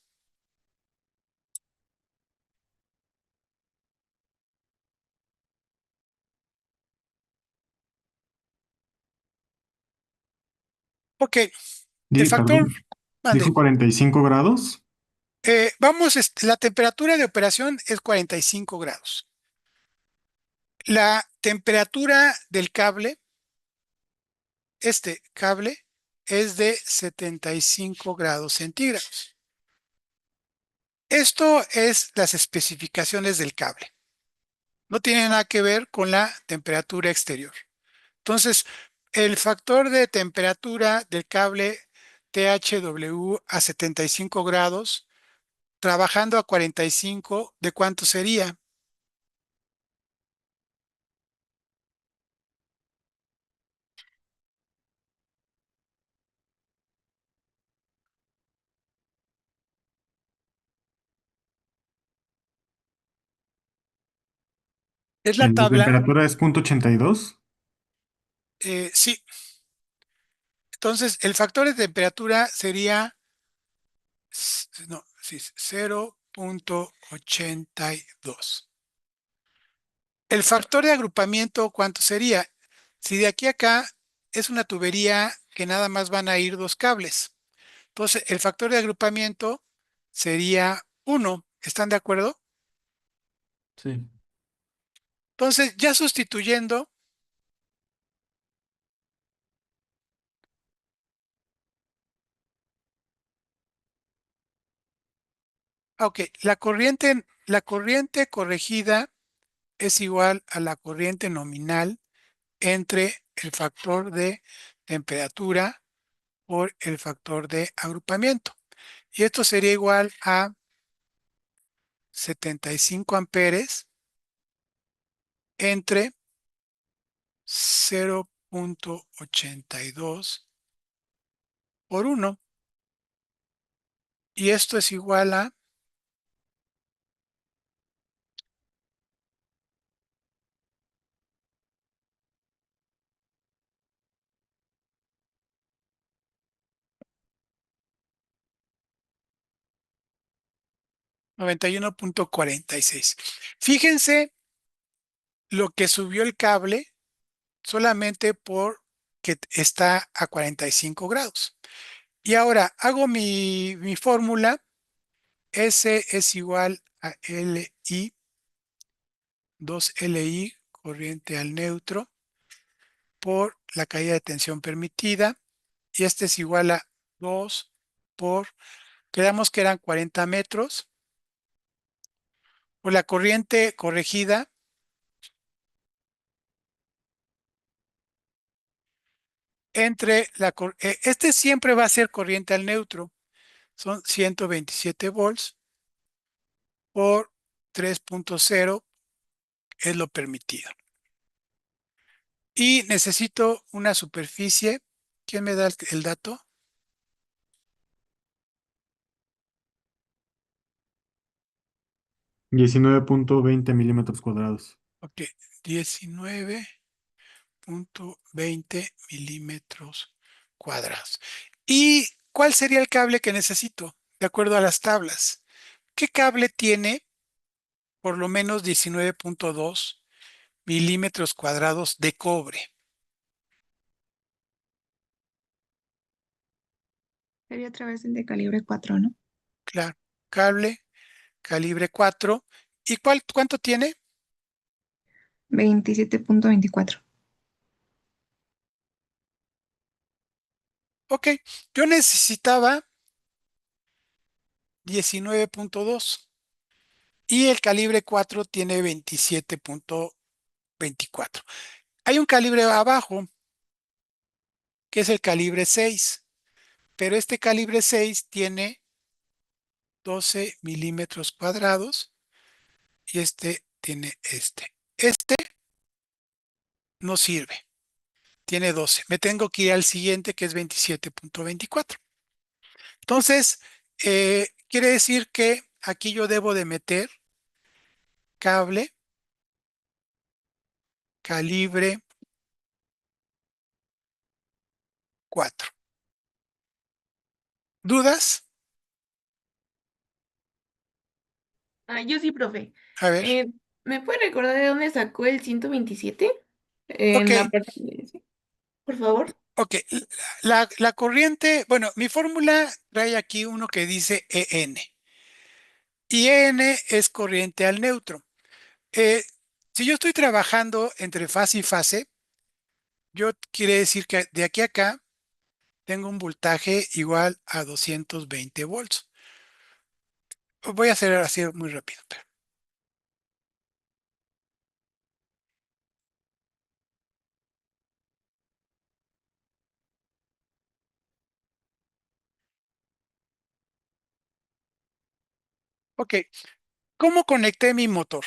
Speaker 1: Ok, el factor,
Speaker 2: Perdón,
Speaker 1: mande.
Speaker 2: dijo 45 grados.
Speaker 1: Vamos, la temperatura de operación es 45 grados. La temperatura del cable, este cable, es de 75 grados centígrados. Esto es las especificaciones del cable. No tiene nada que ver con la temperatura exterior. Entonces, el factor de temperatura del cable THW a 75 grados, trabajando a 45, ¿de cuánto sería? Es la
Speaker 2: La
Speaker 1: tabla,
Speaker 2: temperatura es 0.82.
Speaker 1: sí. Entonces, el factor de temperatura sería, no, sí, 0.82. El factor de agrupamiento, ¿cuánto sería? Si de aquí a acá es una tubería que nada más van a ir dos cables. Entonces, el factor de agrupamiento sería 1. ¿Están de acuerdo?
Speaker 2: Sí.
Speaker 1: Entonces, ya sustituyendo, ok, la corriente corregida es igual a la corriente nominal entre el factor de temperatura por el factor de agrupamiento. Y esto sería igual a 75 amperes entre 0.82 por 1. Y esto es igual a 91.46. Fíjense lo que subió el cable solamente por que está a 45 grados. Y ahora hago mi fórmula. S es igual a LI, 2LI, corriente al neutro, por la caída de tensión permitida. Y este es igual a 2 por, quedamos que eran 40 metros, por la corriente corregida este siempre va a ser corriente al neutro, son 127 volts por 3.0 es lo permitido. Y necesito una superficie. ¿Quién me da el dato?
Speaker 2: 19.20 milímetros cuadrados.
Speaker 1: Ok, 19.20 milímetros cuadrados. ¿Y cuál sería el cable que necesito? De acuerdo a las tablas. ¿Qué cable tiene por lo menos 19.2 milímetros cuadrados de cobre?
Speaker 4: Sería otra vez el de calibre 4, ¿no?
Speaker 1: Claro, cable calibre 4. ¿Y cuánto tiene?
Speaker 4: 27.24.
Speaker 1: Ok, yo necesitaba 19.2 y el calibre 4 tiene 27.24. Hay un calibre abajo que es el calibre 6, pero este calibre 6 tiene 12 milímetros cuadrados y este tiene este. Este no sirve, tiene 12. Me tengo que ir al siguiente que es 27.24. Entonces, quiere decir que aquí yo debo de meter cable calibre 4. ¿Dudas?
Speaker 5: Ah, yo sí, profe.
Speaker 1: A ver.
Speaker 5: Eh, ¿Me puede recordar de dónde sacó el 127?
Speaker 1: Ok,
Speaker 5: En la parte sí, por favor.
Speaker 1: Ok, la corriente, bueno, mi fórmula trae aquí uno que dice EN. Y EN es corriente al neutro. Eh, si yo estoy trabajando entre fase y fase, yo quiere decir que de aquí a acá tengo un voltaje igual a 220 volts. Voy a hacer así muy rápido. Ok, ¿cómo conecté mi motor?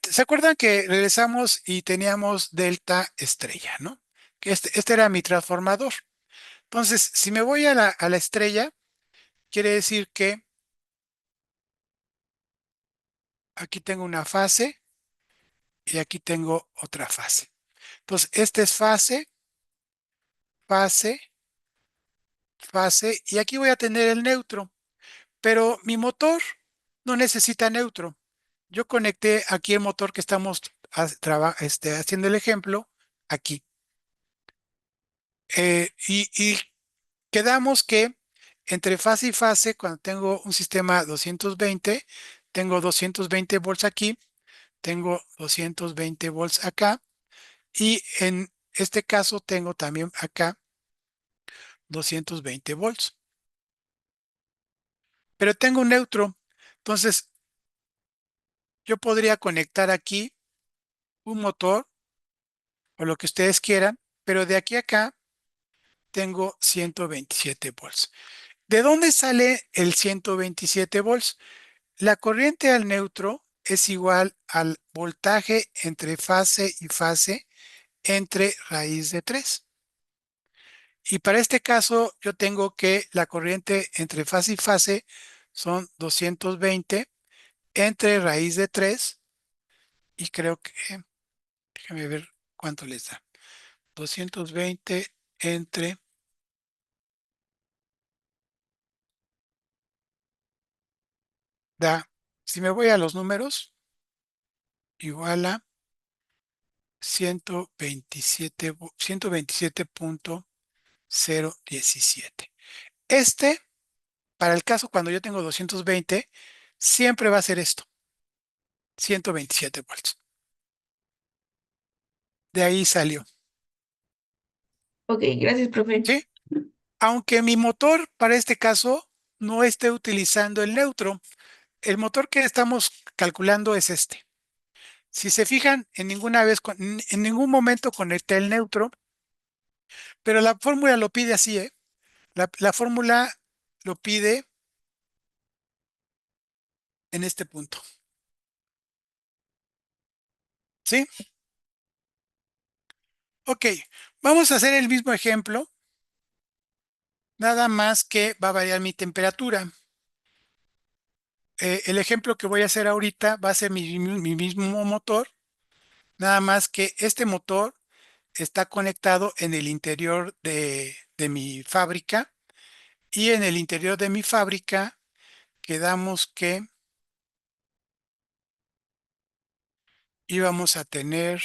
Speaker 1: ¿Se acuerdan que regresamos y teníamos delta estrella, ¿no? Que este era mi transformador. Entonces, si me voy a la estrella, quiere decir que aquí tengo una fase y aquí tengo otra fase. Entonces, esta es fase, fase, fase, y aquí voy a tener el neutro. Pero mi motor no necesita neutro. Yo conecté aquí el motor que estamos haciendo el ejemplo, aquí. Y quedamos que entre fase y fase, cuando tengo un sistema 220, tengo 220 volts aquí, tengo 220 volts acá, y en este caso tengo también acá 220 volts. Pero tengo un neutro, entonces yo podría conectar aquí un motor o lo que ustedes quieran, pero de aquí a acá tengo 127 volts. ¿De dónde sale el 127 volts? La corriente al neutro es igual al voltaje entre fase y fase entre raíz de 3. Y para este caso yo tengo que la corriente entre fase y fase son 220 entre raíz de 3 y creo que, déjame ver cuánto les da. 220 entre da, si me voy a los números, igual a 127.017. Para el caso cuando yo tengo 220, siempre va a ser esto, 127 volts. De ahí salió,
Speaker 5: Ok, gracias, profe.
Speaker 1: ¿sí? Aunque mi motor para este caso no esté utilizando el neutro, el motor que estamos calculando es este. Si se fijan, en ningún momento conecté el neutro, pero la fórmula lo pide así, ¿eh? La fórmula lo pide en este punto, ¿sí? Ok, vamos a hacer el mismo ejemplo, nada más que va a variar mi temperatura. El ejemplo que voy a hacer ahorita va a ser mi mismo motor, nada más que este motor está conectado en el interior de mi fábrica y en el interior de mi fábrica quedamos que íbamos a tener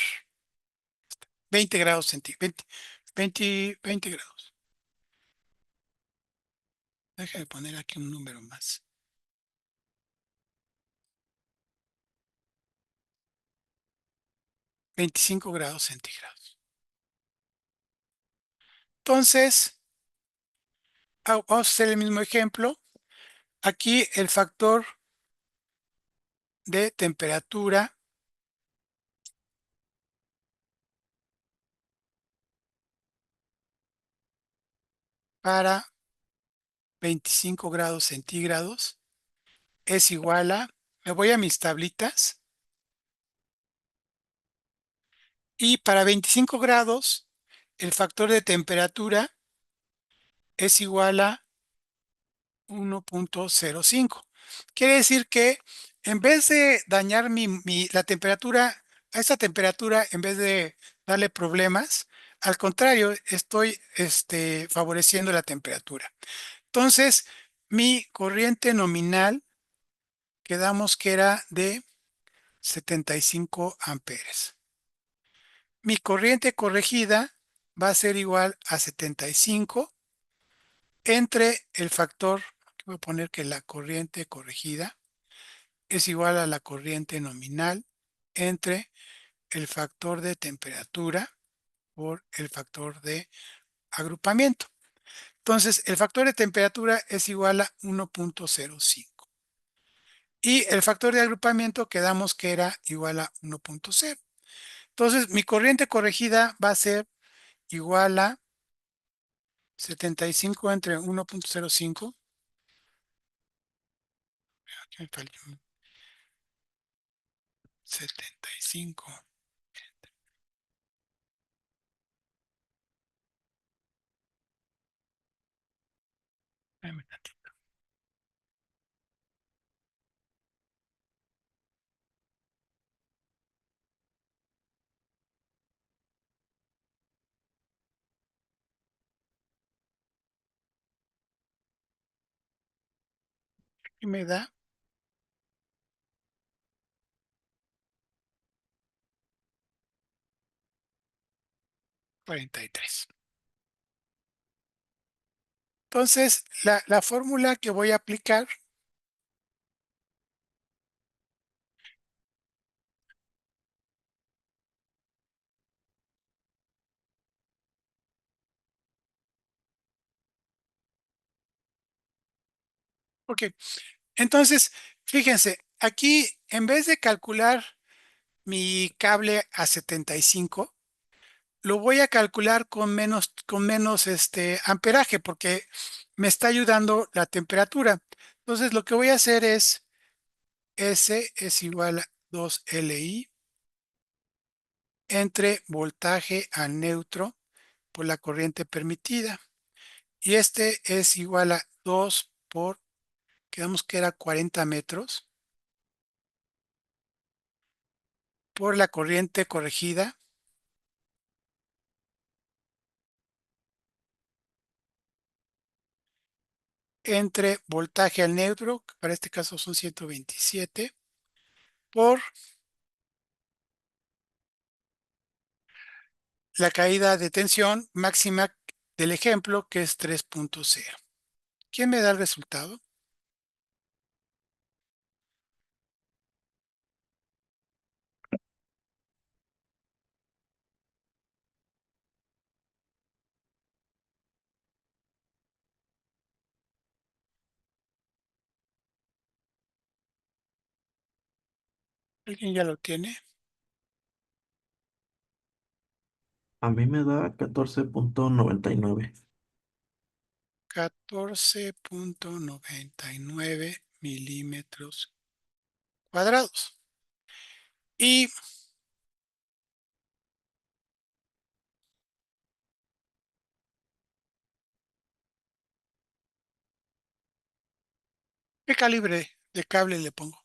Speaker 1: 20 grados centígrados, 20 grados. Déjame poner aquí un número más. 25 grados centígrados. Entonces, vamos a hacer el mismo ejemplo. Aquí el factor de temperatura para 25 grados centígrados es igual a, me voy a mis tablitas, y para 25 grados el factor de temperatura es igual a 1.05. Quiere decir que en vez de dañar la temperatura, a esta temperatura, en vez de darle problemas, al contrario, estoy favoreciendo la temperatura. Entonces, mi corriente nominal, quedamos que era de 75 amperes. Mi corriente corregida va a ser igual a 75 entre el factor, aquí voy a poner que la corriente corregida es igual a la corriente nominal entre el factor de temperatura por el factor de agrupamiento. Entonces, el factor de temperatura es igual a 1.05 y el factor de agrupamiento quedamos que era igual a 1.0. Entonces, mi corriente corregida va a ser igual a 75 entre 1.05. Aquí me falta 75. Espérame tantito. Y me da 43. Entonces, la fórmula que voy a aplicar, ok, entonces, fíjense, aquí en vez de calcular mi cable a 75, lo voy a calcular con menos amperaje porque me está ayudando la temperatura. Entonces, lo que voy a hacer es S es igual a 2LI entre voltaje a neutro por la corriente permitida. Y este es igual a 2 por, quedamos que era 40 metros, por la corriente corregida entre voltaje al neutro, que para este caso son 127, por la caída de tensión máxima del ejemplo, que es 3.0. ¿Quién me da el resultado? ¿Alguien ya lo tiene?
Speaker 6: A mí me da 14.99.
Speaker 1: 14.99 milímetros cuadrados. ¿Y qué calibre de cable le pongo?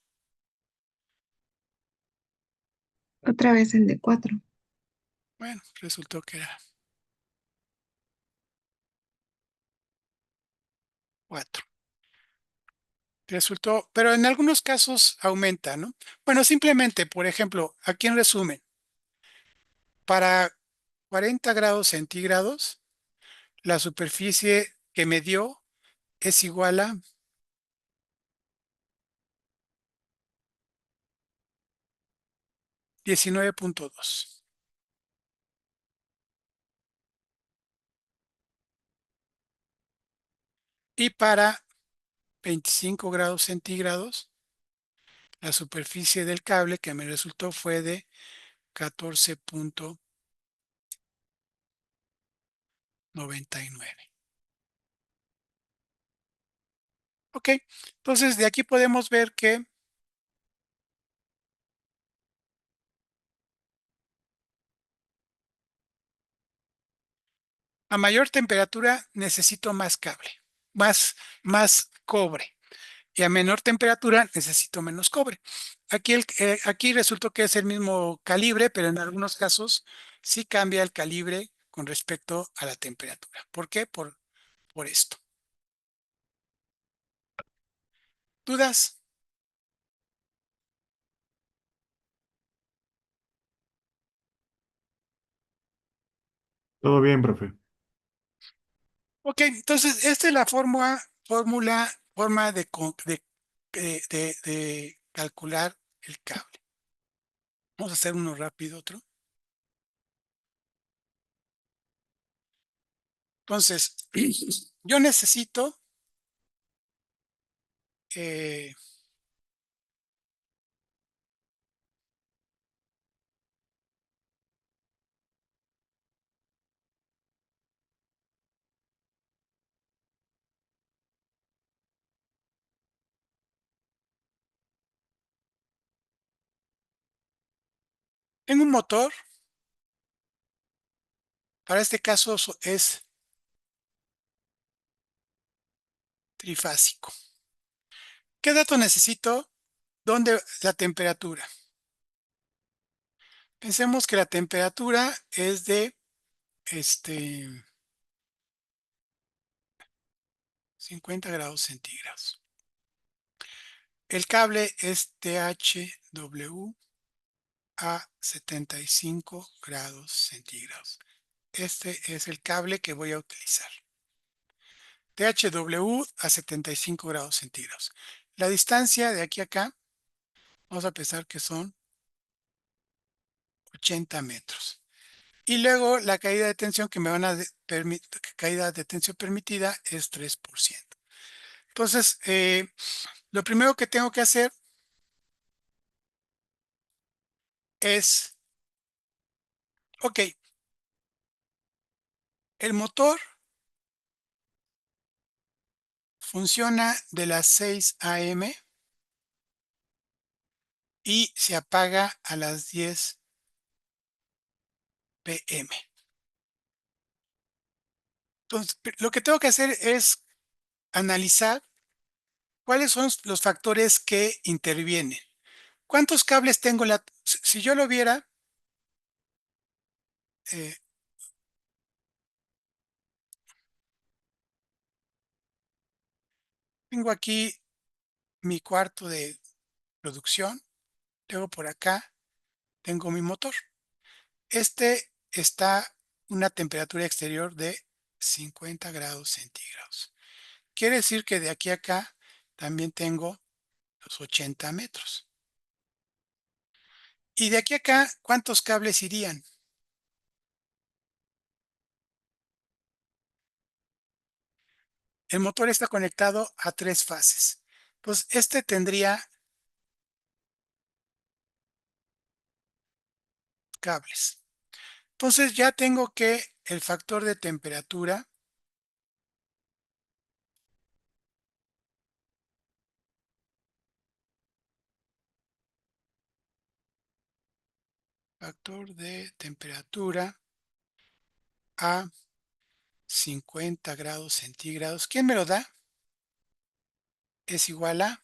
Speaker 4: Otra vez el de 4.
Speaker 1: Bueno, resultó que era 4. Resultó, pero en algunos casos aumenta, ¿no? Bueno, simplemente, por ejemplo, aquí en resumen, para 40 grados centígrados, la superficie que me dio es igual a 19.2. Y para 25 grados centígrados, la superficie del cable que me resultó fue de 14.99. Ok, entonces de aquí podemos ver que a mayor temperatura necesito más cable, más cobre. Y a menor temperatura necesito menos cobre. Aquí resultó que es el mismo calibre, pero en algunos casos sí cambia el calibre con respecto a la temperatura. ¿Por qué? Por esto. ¿Dudas?
Speaker 2: Todo bien, profe.
Speaker 1: Ok, entonces esta es la forma de calcular el cable. Vamos a hacer uno rápido, otro. Entonces, yo necesito eh, tengo un motor, para este caso es trifásico. ¿Qué dato necesito? ¿Dónde la temperatura? Pensemos que la temperatura es de 50 grados centígrados. El cable es THW a 75 grados centígrados. Este es el cable que voy a utilizar. THW a 75 grados centígrados. La distancia de aquí a acá, vamos a pensar que son 80 metros. Y luego la caída de tensión que me van a caída de tensión permitida es 3%. Entonces, lo primero que tengo que hacer es, ok, el motor funciona de las 6 a.m. y se apaga a las 10 p.m. Entonces, lo que tengo que hacer es analizar cuáles son los factores que intervienen. ¿Cuántos cables tengo? Si yo lo viera, eh, tengo aquí mi cuarto de producción, luego por acá tengo mi motor. Este está a una temperatura exterior de 50 grados centígrados. Quiere decir que de aquí a acá también tengo los 80 metros. Y de aquí a acá, ¿cuántos cables irían? El motor está conectado a 3 fases. Pues este tendría cables. Entonces ya tengo que el factor de temperatura a 50 grados centígrados. ¿Quién me lo da? Es igual a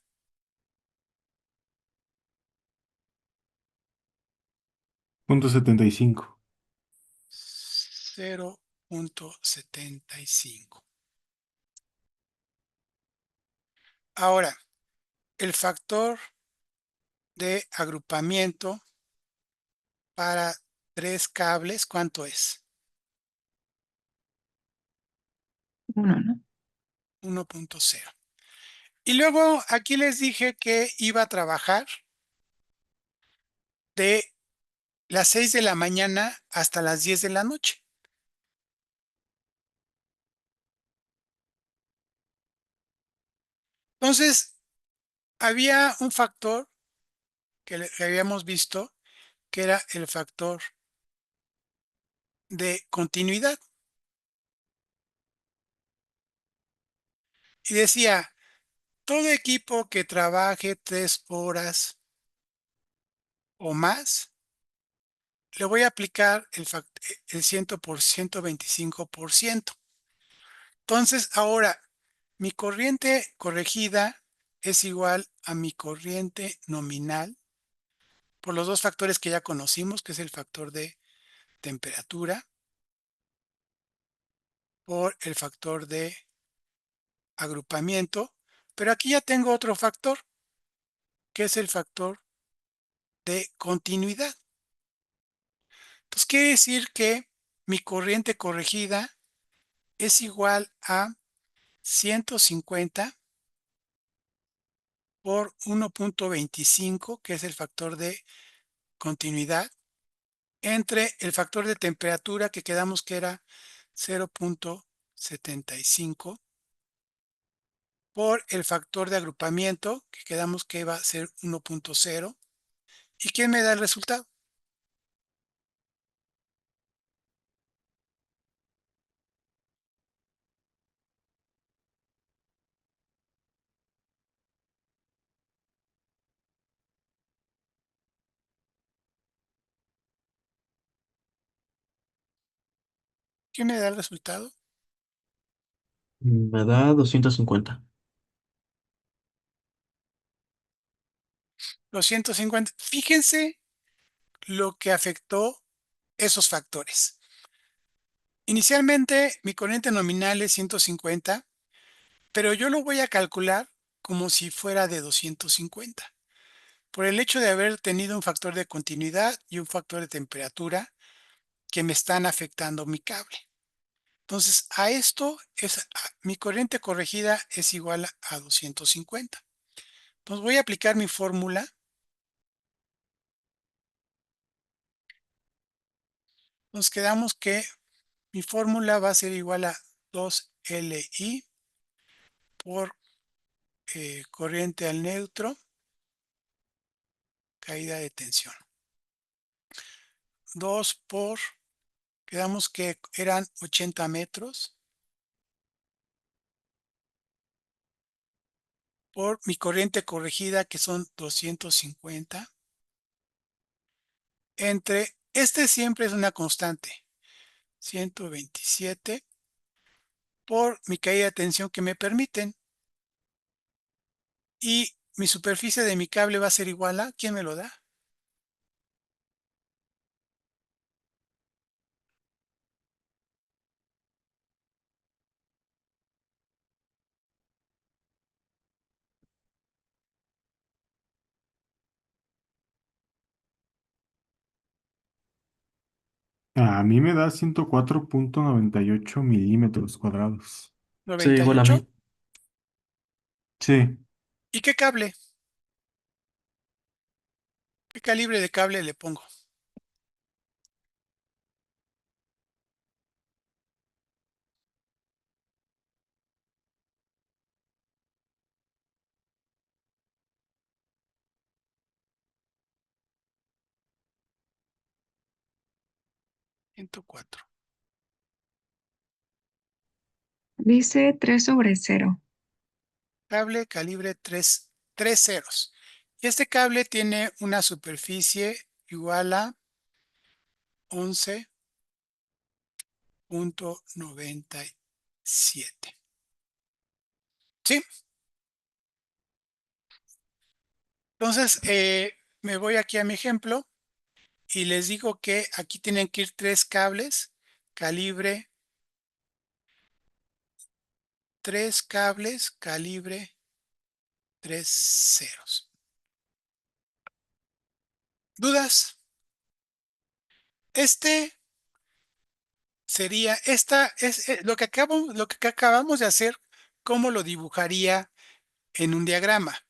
Speaker 2: 0.75.
Speaker 1: 0.75. Ahora, el factor de agrupamiento para 3 cables, ¿cuánto es?
Speaker 4: 1, ¿no?
Speaker 1: 1.0. Y luego aquí les dije que iba a trabajar de las 6 de la mañana hasta las 10 de la noche. Entonces, había un factor que habíamos visto, que era el factor de continuidad. Y decía, todo equipo que trabaje 3 horas o más, le voy a aplicar el 125%. Entonces, ahora, mi corriente corregida es igual a mi corriente nominal por los dos factores que ya conocimos, que es el factor de temperatura por el factor de agrupamiento, pero aquí ya tengo otro factor, que es el factor de continuidad. Entonces quiere decir que mi corriente corregida es igual a 150 por 1.25, que es el factor de continuidad, entre el factor de temperatura que quedamos que era 0.75 por el factor de agrupamiento que quedamos que iba a ser 1.0. ¿Y quién me da el resultado? ¿Quién me da el resultado?
Speaker 6: Me da 250.
Speaker 1: Los 150. Fíjense lo que afectó esos factores. Inicialmente mi corriente nominal es 150, pero yo lo voy a calcular como si fuera de 250, por el hecho de haber tenido un factor de continuidad y un factor de temperatura que me están afectando mi cable. Entonces, a esto mi corriente corregida es igual a 250. Entonces, voy a aplicar mi fórmula. Nos quedamos que mi fórmula va a ser igual a 2LI por corriente al neutro, caída de tensión. 2 por, quedamos que eran 80 metros, por mi corriente corregida, que son 250, entre, este siempre es una constante, 127, por mi caída de tensión que me permiten. Y mi superficie de mi cable va a ser igual a, ¿quién me lo da?
Speaker 2: A mí me da 104.98 milímetros cuadrados.
Speaker 6: Sí, igual a
Speaker 1: 98.
Speaker 6: mí.
Speaker 2: Sí,
Speaker 1: ¿Y qué cable? ¿Qué calibre de cable le pongo? Ciento cuatro.
Speaker 4: Dice 3/0.
Speaker 1: Cable calibre 3 ceros. Y este cable tiene una superficie igual a 11.97. ¿Sí? Entonces, me voy aquí a mi ejemplo y les digo que aquí tienen que ir 3 cables, calibre, 3 cables, calibre 3 ceros. ¿Dudas? Este sería, esta es lo que acabamos de hacer, ¿cómo lo dibujaría en un diagrama?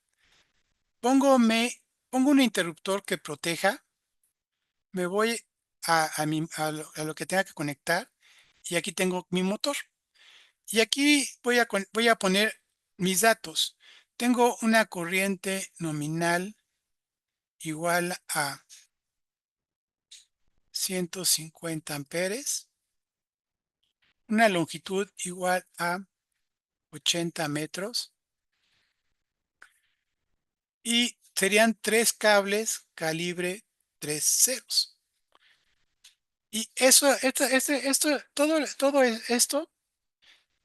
Speaker 1: Pongo un interruptor que proteja, me voy a lo que tenga que conectar y aquí tengo mi motor. Y aquí voy a poner mis datos. Tengo una corriente nominal igual a 150 amperes, una longitud igual a 80 metros y serían 3 cables calibre 3 ceros. Y todo esto,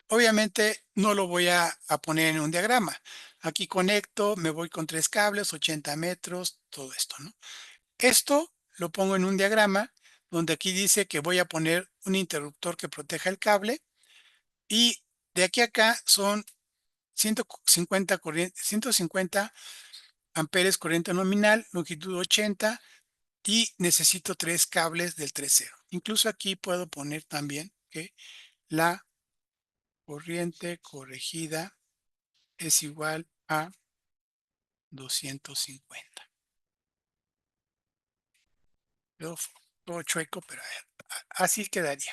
Speaker 1: obviamente no lo voy a poner en un diagrama. Aquí conecto, me voy con 3 cables, 80 metros, todo esto, ¿no? Esto lo pongo en un diagrama donde aquí dice que voy a poner un interruptor que proteja el cable y de aquí a acá son 150 amperes corriente nominal, longitud 80, y necesito 3 cables del 3.0. Incluso aquí puedo poner también que la corriente corregida es igual a 250. Todo, todo chueco, pero así quedaría.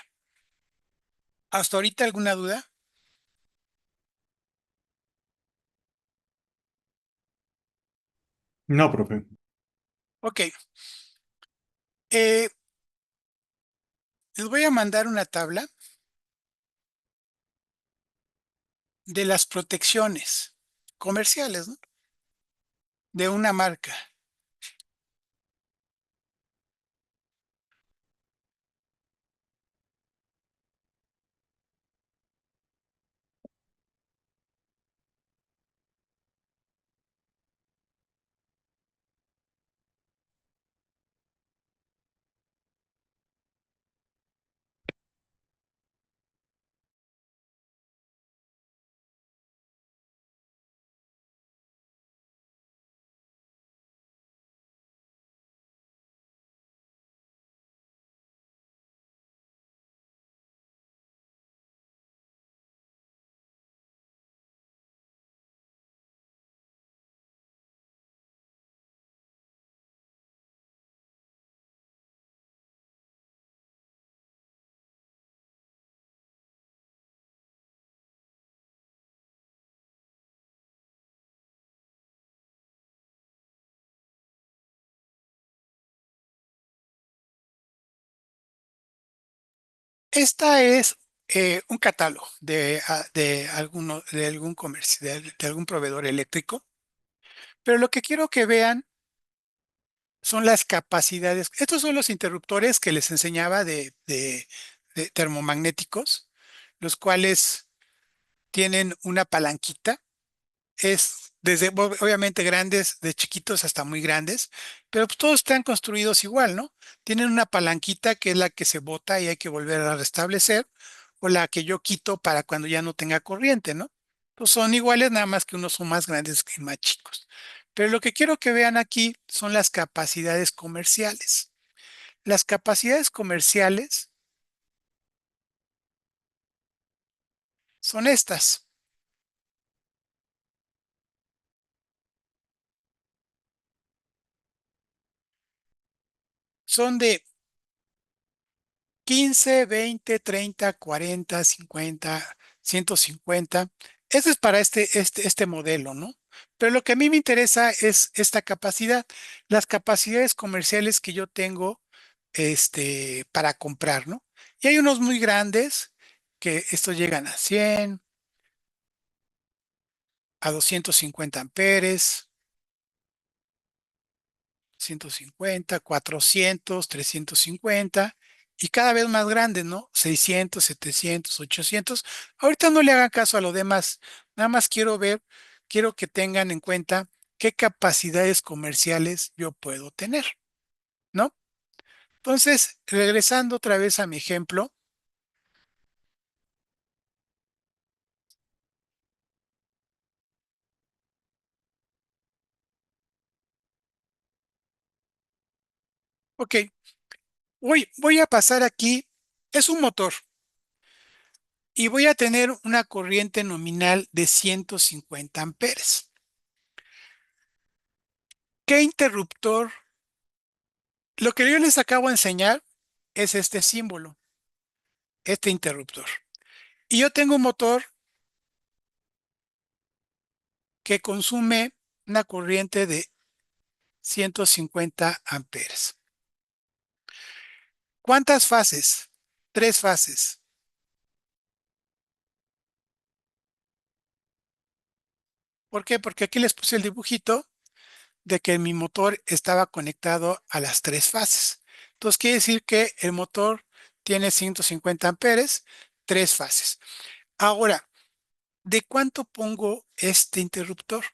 Speaker 1: ¿Hasta ahorita alguna duda?
Speaker 2: No, profe.
Speaker 1: Ok. Eh, les voy a mandar una tabla de las protecciones comerciales, ¿no? De una marca. Esta es un catálogo de algún comercio, de algún proveedor eléctrico, pero lo que quiero que vean son las capacidades. Estos son los interruptores que les enseñaba de termomagnéticos, los cuales tienen una palanquita. Es desde obviamente grandes, de chiquitos hasta muy grandes, pero pues todos están construidos igual, ¿no? Tienen una palanquita que es la que se bota y hay que volver a restablecer, o la que yo quito para cuando ya no tenga corriente, ¿no? Pues son iguales, nada más que unos son más grandes que más chicos. Pero lo que quiero que vean aquí son las capacidades comerciales. Las capacidades comerciales son estas. Son de 15, 20, 30, 40, 50, 150. Ese es para este modelo, ¿no? Pero lo que a mí me interesa es esta capacidad, las capacidades comerciales que yo tengo para comprar, ¿no? Y hay unos muy grandes que estos llegan a 100, a 250 amperes, 150, 400, 350 y cada vez más grandes, ¿no? 600, 700, 800. Ahorita no le hagan caso a lo demás, nada más quiero que tengan en cuenta qué capacidades comerciales yo puedo tener, ¿no? Entonces, regresando otra vez a mi ejemplo, ok, voy a pasar aquí, es un motor y voy a tener una corriente nominal de 150 amperes. ¿Qué interruptor? Lo que yo les acabo de enseñar es este símbolo, este interruptor. Y yo tengo un motor que consume una corriente de 150 amperes. ¿Cuántas fases? 3 fases. ¿Por qué? Porque aquí les puse el dibujito de que mi motor estaba conectado a las 3 fases. Entonces quiere decir que el motor tiene 150 amperes, 3 fases. Ahora, ¿de cuánto pongo este interruptor?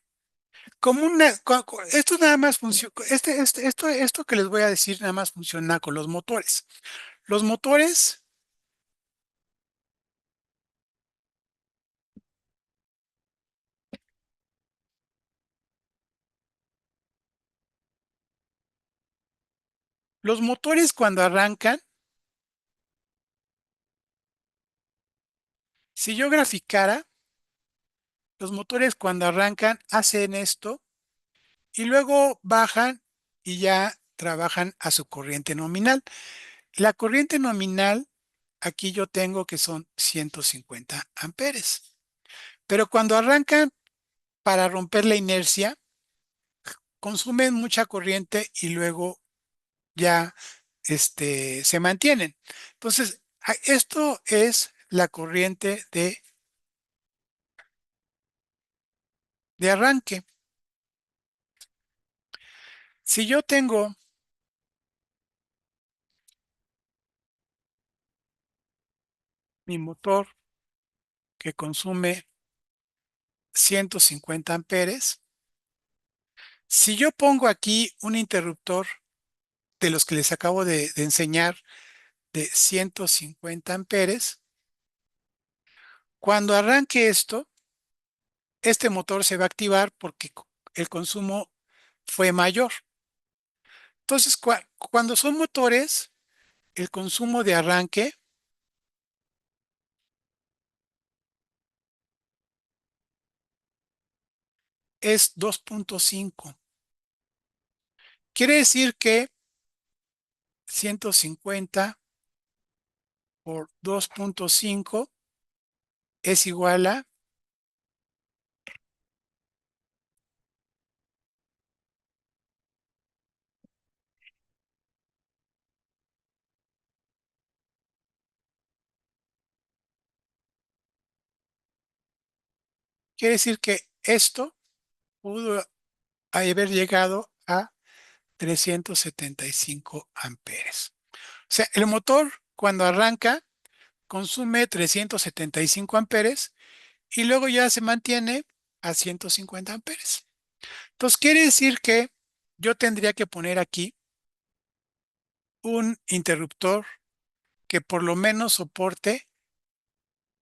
Speaker 1: Esto nada más funciona, esto que les voy a decir nada más funciona con los motores. Los motores, Los motores cuando arrancan, si yo graficara, los motores cuando arrancan hacen esto y luego bajan y ya trabajan a su corriente nominal. La corriente nominal, aquí yo tengo que son 150 amperes. Pero cuando arrancan para romper la inercia, consumen mucha corriente y luego ya se mantienen. Entonces, esto es la corriente de arranque. Si yo tengo mi motor que consume 150 amperes, si yo pongo aquí un interruptor de los que les acabo de enseñar de 150 amperes, cuando arranque esto, este motor se va a activar porque el consumo fue mayor. Entonces, cuando son motores, el consumo de arranque es 2.5. Quiere decir que 150 por 2.5 es igual a, quiere decir que esto pudo haber llegado a 375 amperes. O sea, el motor cuando arranca consume 375 amperes y luego ya se mantiene a 150 amperes. Entonces, quiere decir que yo tendría que poner aquí un interruptor que por lo menos soporte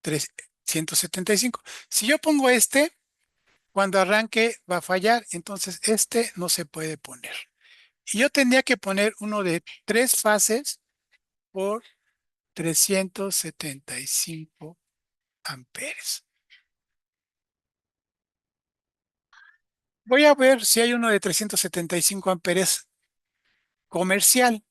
Speaker 1: 375. Si yo pongo este, cuando arranque va a fallar, entonces este no se puede poner. Y yo tendría que poner uno de 3 fases por 375 amperes. Voy a ver si hay uno de 375 amperes comercial.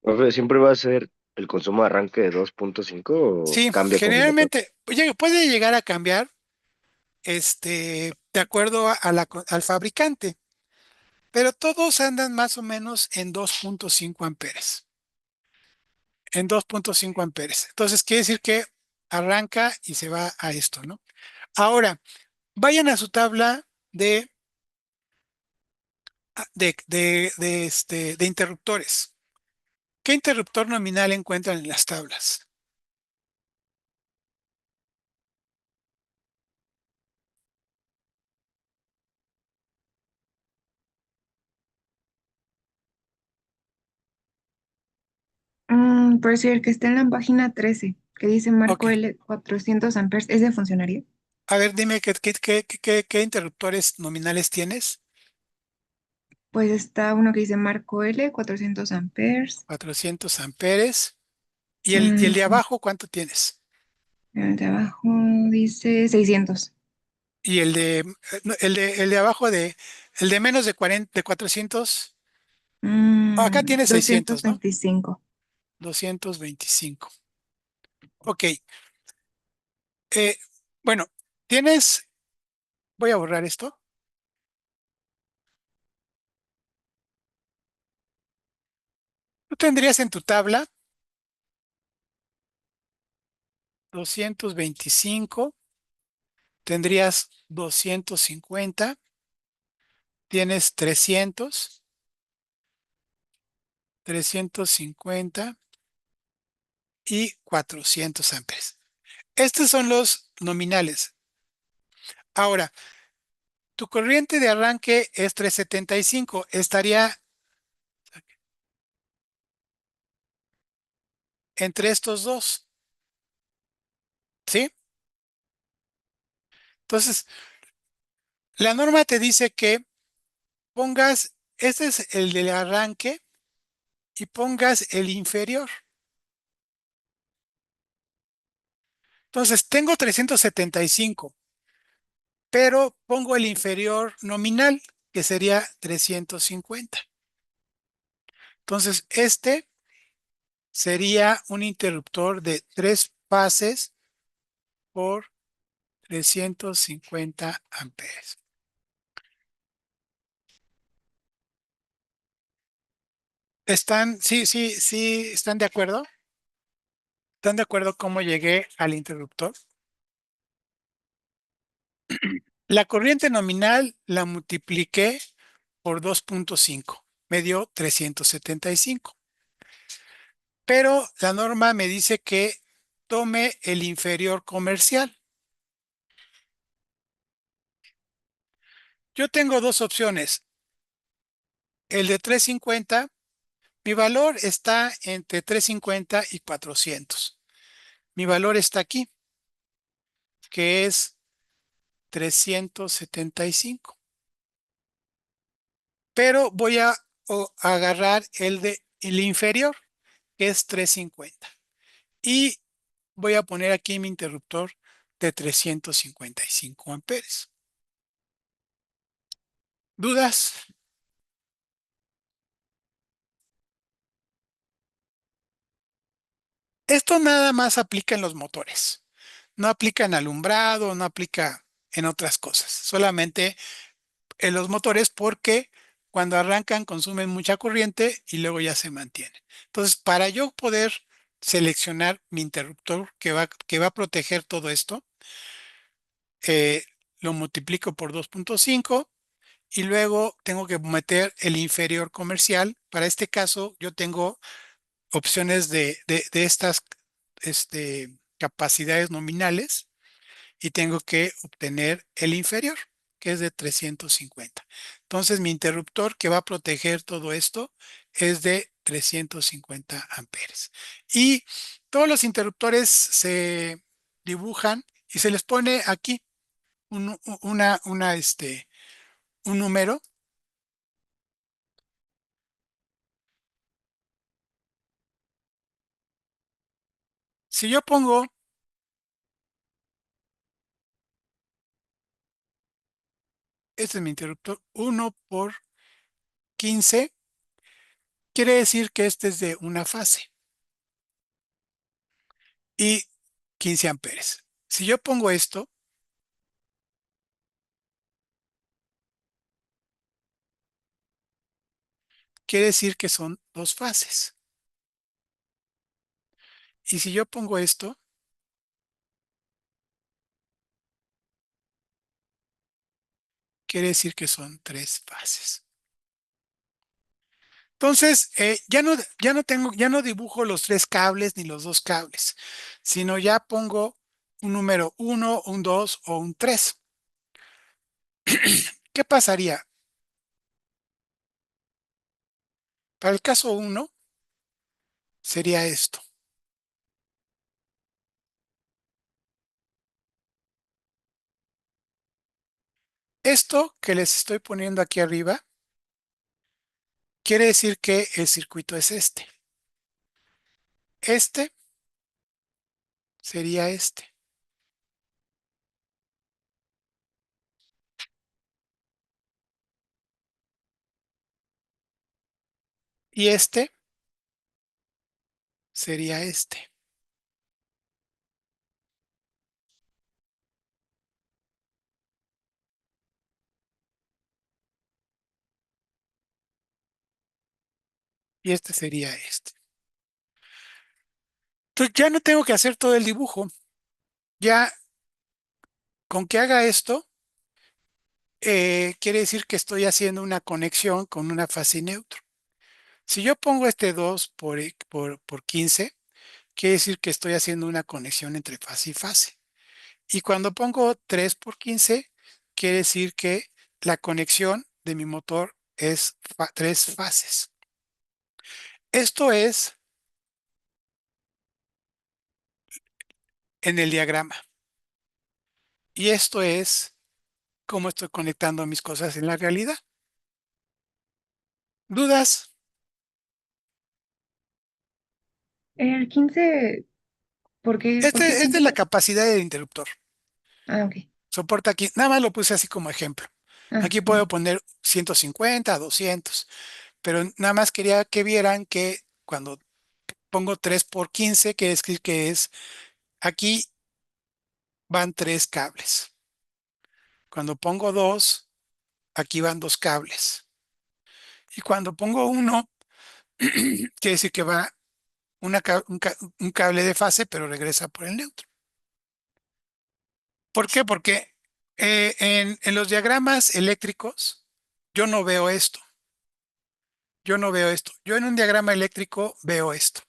Speaker 3: Profe, ¿siempre va a ser el consumo de arranque de 2.5 o
Speaker 1: Sí,
Speaker 3: cambia con el motor?
Speaker 1: generalmente puede llegar a cambiar de acuerdo al fabricante, pero todos andan más o menos en 2.5 amperes. En 2.5 amperes. Entonces quiere decir que arranca y se va a esto, ¿no? Ahora, vayan a su tabla de interruptores. ¿Qué interruptor nominal encuentran en las tablas?
Speaker 4: Por decir, el que está en la página 13, que dice
Speaker 1: Ok.
Speaker 4: marco L 400 amperes, ¿ese funcionaría?
Speaker 1: A ver, dime qué interruptores nominales tienes.
Speaker 4: Pues está uno que dice marco L 400 amperes.
Speaker 1: 400 amperes. ¿Y el
Speaker 4: Mm,
Speaker 1: de abajo cuánto tienes?
Speaker 4: el de abajo dice 600.
Speaker 1: Y no, el de abajo el de menos de 40, de 400. Acá tienes 600, ¿no?
Speaker 4: 225.
Speaker 1: 225. Ok. eh, bueno, tienes, voy a borrar esto. Tú tendrías en tu tabla 225, tendrías 250, tienes 350 y 400 amperes. Estos son los nominales. Ahora, tu corriente de arranque es 375, estaría entre estos dos, ¿sí? Entonces, La norma te dice que pongas, este es el del arranque y pongas el inferior. Entonces, tengo 375, pero pongo el inferior nominal, que sería 350. Entonces, este sería un interruptor de 3 fases por 350 amperes. Sí, ¿están de acuerdo? ¿Están de acuerdo cómo llegué al interruptor? La corriente nominal la multipliqué por 2.5, me dio 375. Pero la norma me dice que tome el inferior comercial. Yo tengo dos opciones. El de 350, mi valor está entre 350 y 400. Mi valor está aquí, que es 375. Pero voy a agarrar el inferior, que es 350. Y voy a poner aquí mi interruptor de 355 amperes. ¿Dudas? Esto nada más aplica en los motores. No aplica en alumbrado, no aplica en otras cosas. Solamente en los motores porque cuando arrancan consumen mucha corriente y luego ya se mantienen. Entonces, para yo poder seleccionar mi interruptor que va a proteger todo esto, eh, lo multiplico por 2.5 y luego tengo que meter el inferior comercial. Para este caso, yo tengo opciones de estas capacidades nominales y tengo que obtener el inferior, que es de 350. Entonces, mi interruptor que va a proteger todo esto es de 350 amperes. Y todos los interruptores se dibujan y se les pone aquí un, un número. Si yo pongo, este es mi interruptor, 1 por 15, quiere decir que este es de una fase y 15 amperes. Si yo pongo esto, quiere decir que son dos fases. Y si yo pongo esto, quiere decir que son tres fases. Entonces, ya no dibujo los tres cables ni los dos cables, sino ya pongo un número 1, un 2 o un 3. ¿Qué pasaría? Para el caso 1 sería esto. Esto que les estoy poniendo aquí arriba quiere decir que el circuito es este. Este sería este. Y este sería este. Y este sería este. Entonces ya no tengo que hacer todo el dibujo. Ya con que haga esto, quiere decir que estoy haciendo una conexión con una fase neutra. Si yo pongo este 2 por 15, quiere decir que estoy haciendo una conexión entre fase y fase. Y cuando pongo 3 por 15, quiere decir que la conexión de mi motor es tres fases. Esto es en el diagrama. Y esto es cómo estoy conectando mis cosas en la realidad. ¿Dudas?
Speaker 4: El 15, ¿por qué
Speaker 1: Este es de
Speaker 4: 15?
Speaker 1: la capacidad del interruptor.
Speaker 4: Ah, ok.
Speaker 1: Soporta aquí, nada más lo puse así como ejemplo.
Speaker 4: Ah,
Speaker 1: Aquí
Speaker 4: ok.
Speaker 1: puedo poner 150, 200, pero nada más quería que vieran que cuando pongo 3 por 15, quiere decir que es, aquí van 3 cables. Cuando pongo 2, aquí van 2 cables. Y cuando pongo uno, quiere decir que va un cable de fase, pero regresa por el neutro. ¿Por qué? Porque en los diagramas eléctricos yo no veo esto. Yo no veo esto. Yo en un diagrama eléctrico veo esto.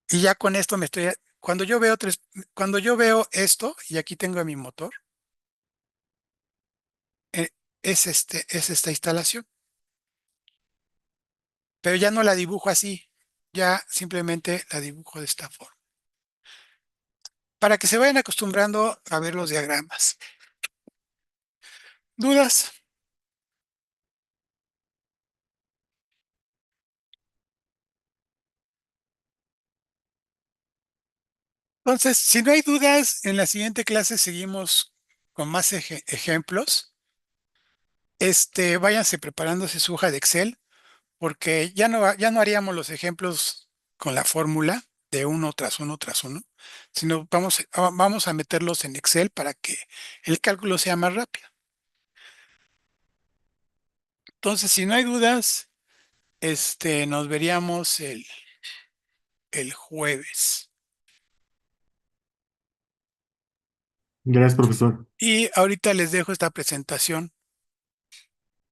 Speaker 1: Y ya con esto cuando yo veo esto, y aquí tengo mi motor, eh, es esta instalación. Pero ya no la dibujo así. Ya simplemente la dibujo de esta forma. Para que se vayan acostumbrando a ver los diagramas. ¿Dudas? Entonces, si no hay dudas, en la siguiente clase seguimos con más ejemplos. Váyanse preparándose su hoja de Excel, porque ya no haríamos los ejemplos con la fórmula de uno tras uno tras uno, sino vamos a meterlos en Excel para que el cálculo sea más rápido. Entonces, si no hay dudas, nos veríamos el jueves.
Speaker 2: Gracias, profesor.
Speaker 1: Y ahorita les dejo esta presentación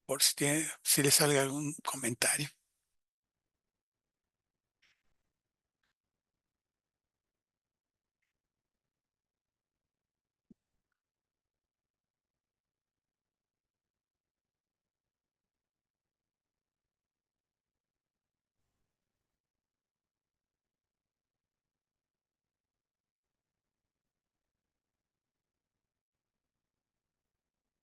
Speaker 1: por si les sale algún comentario.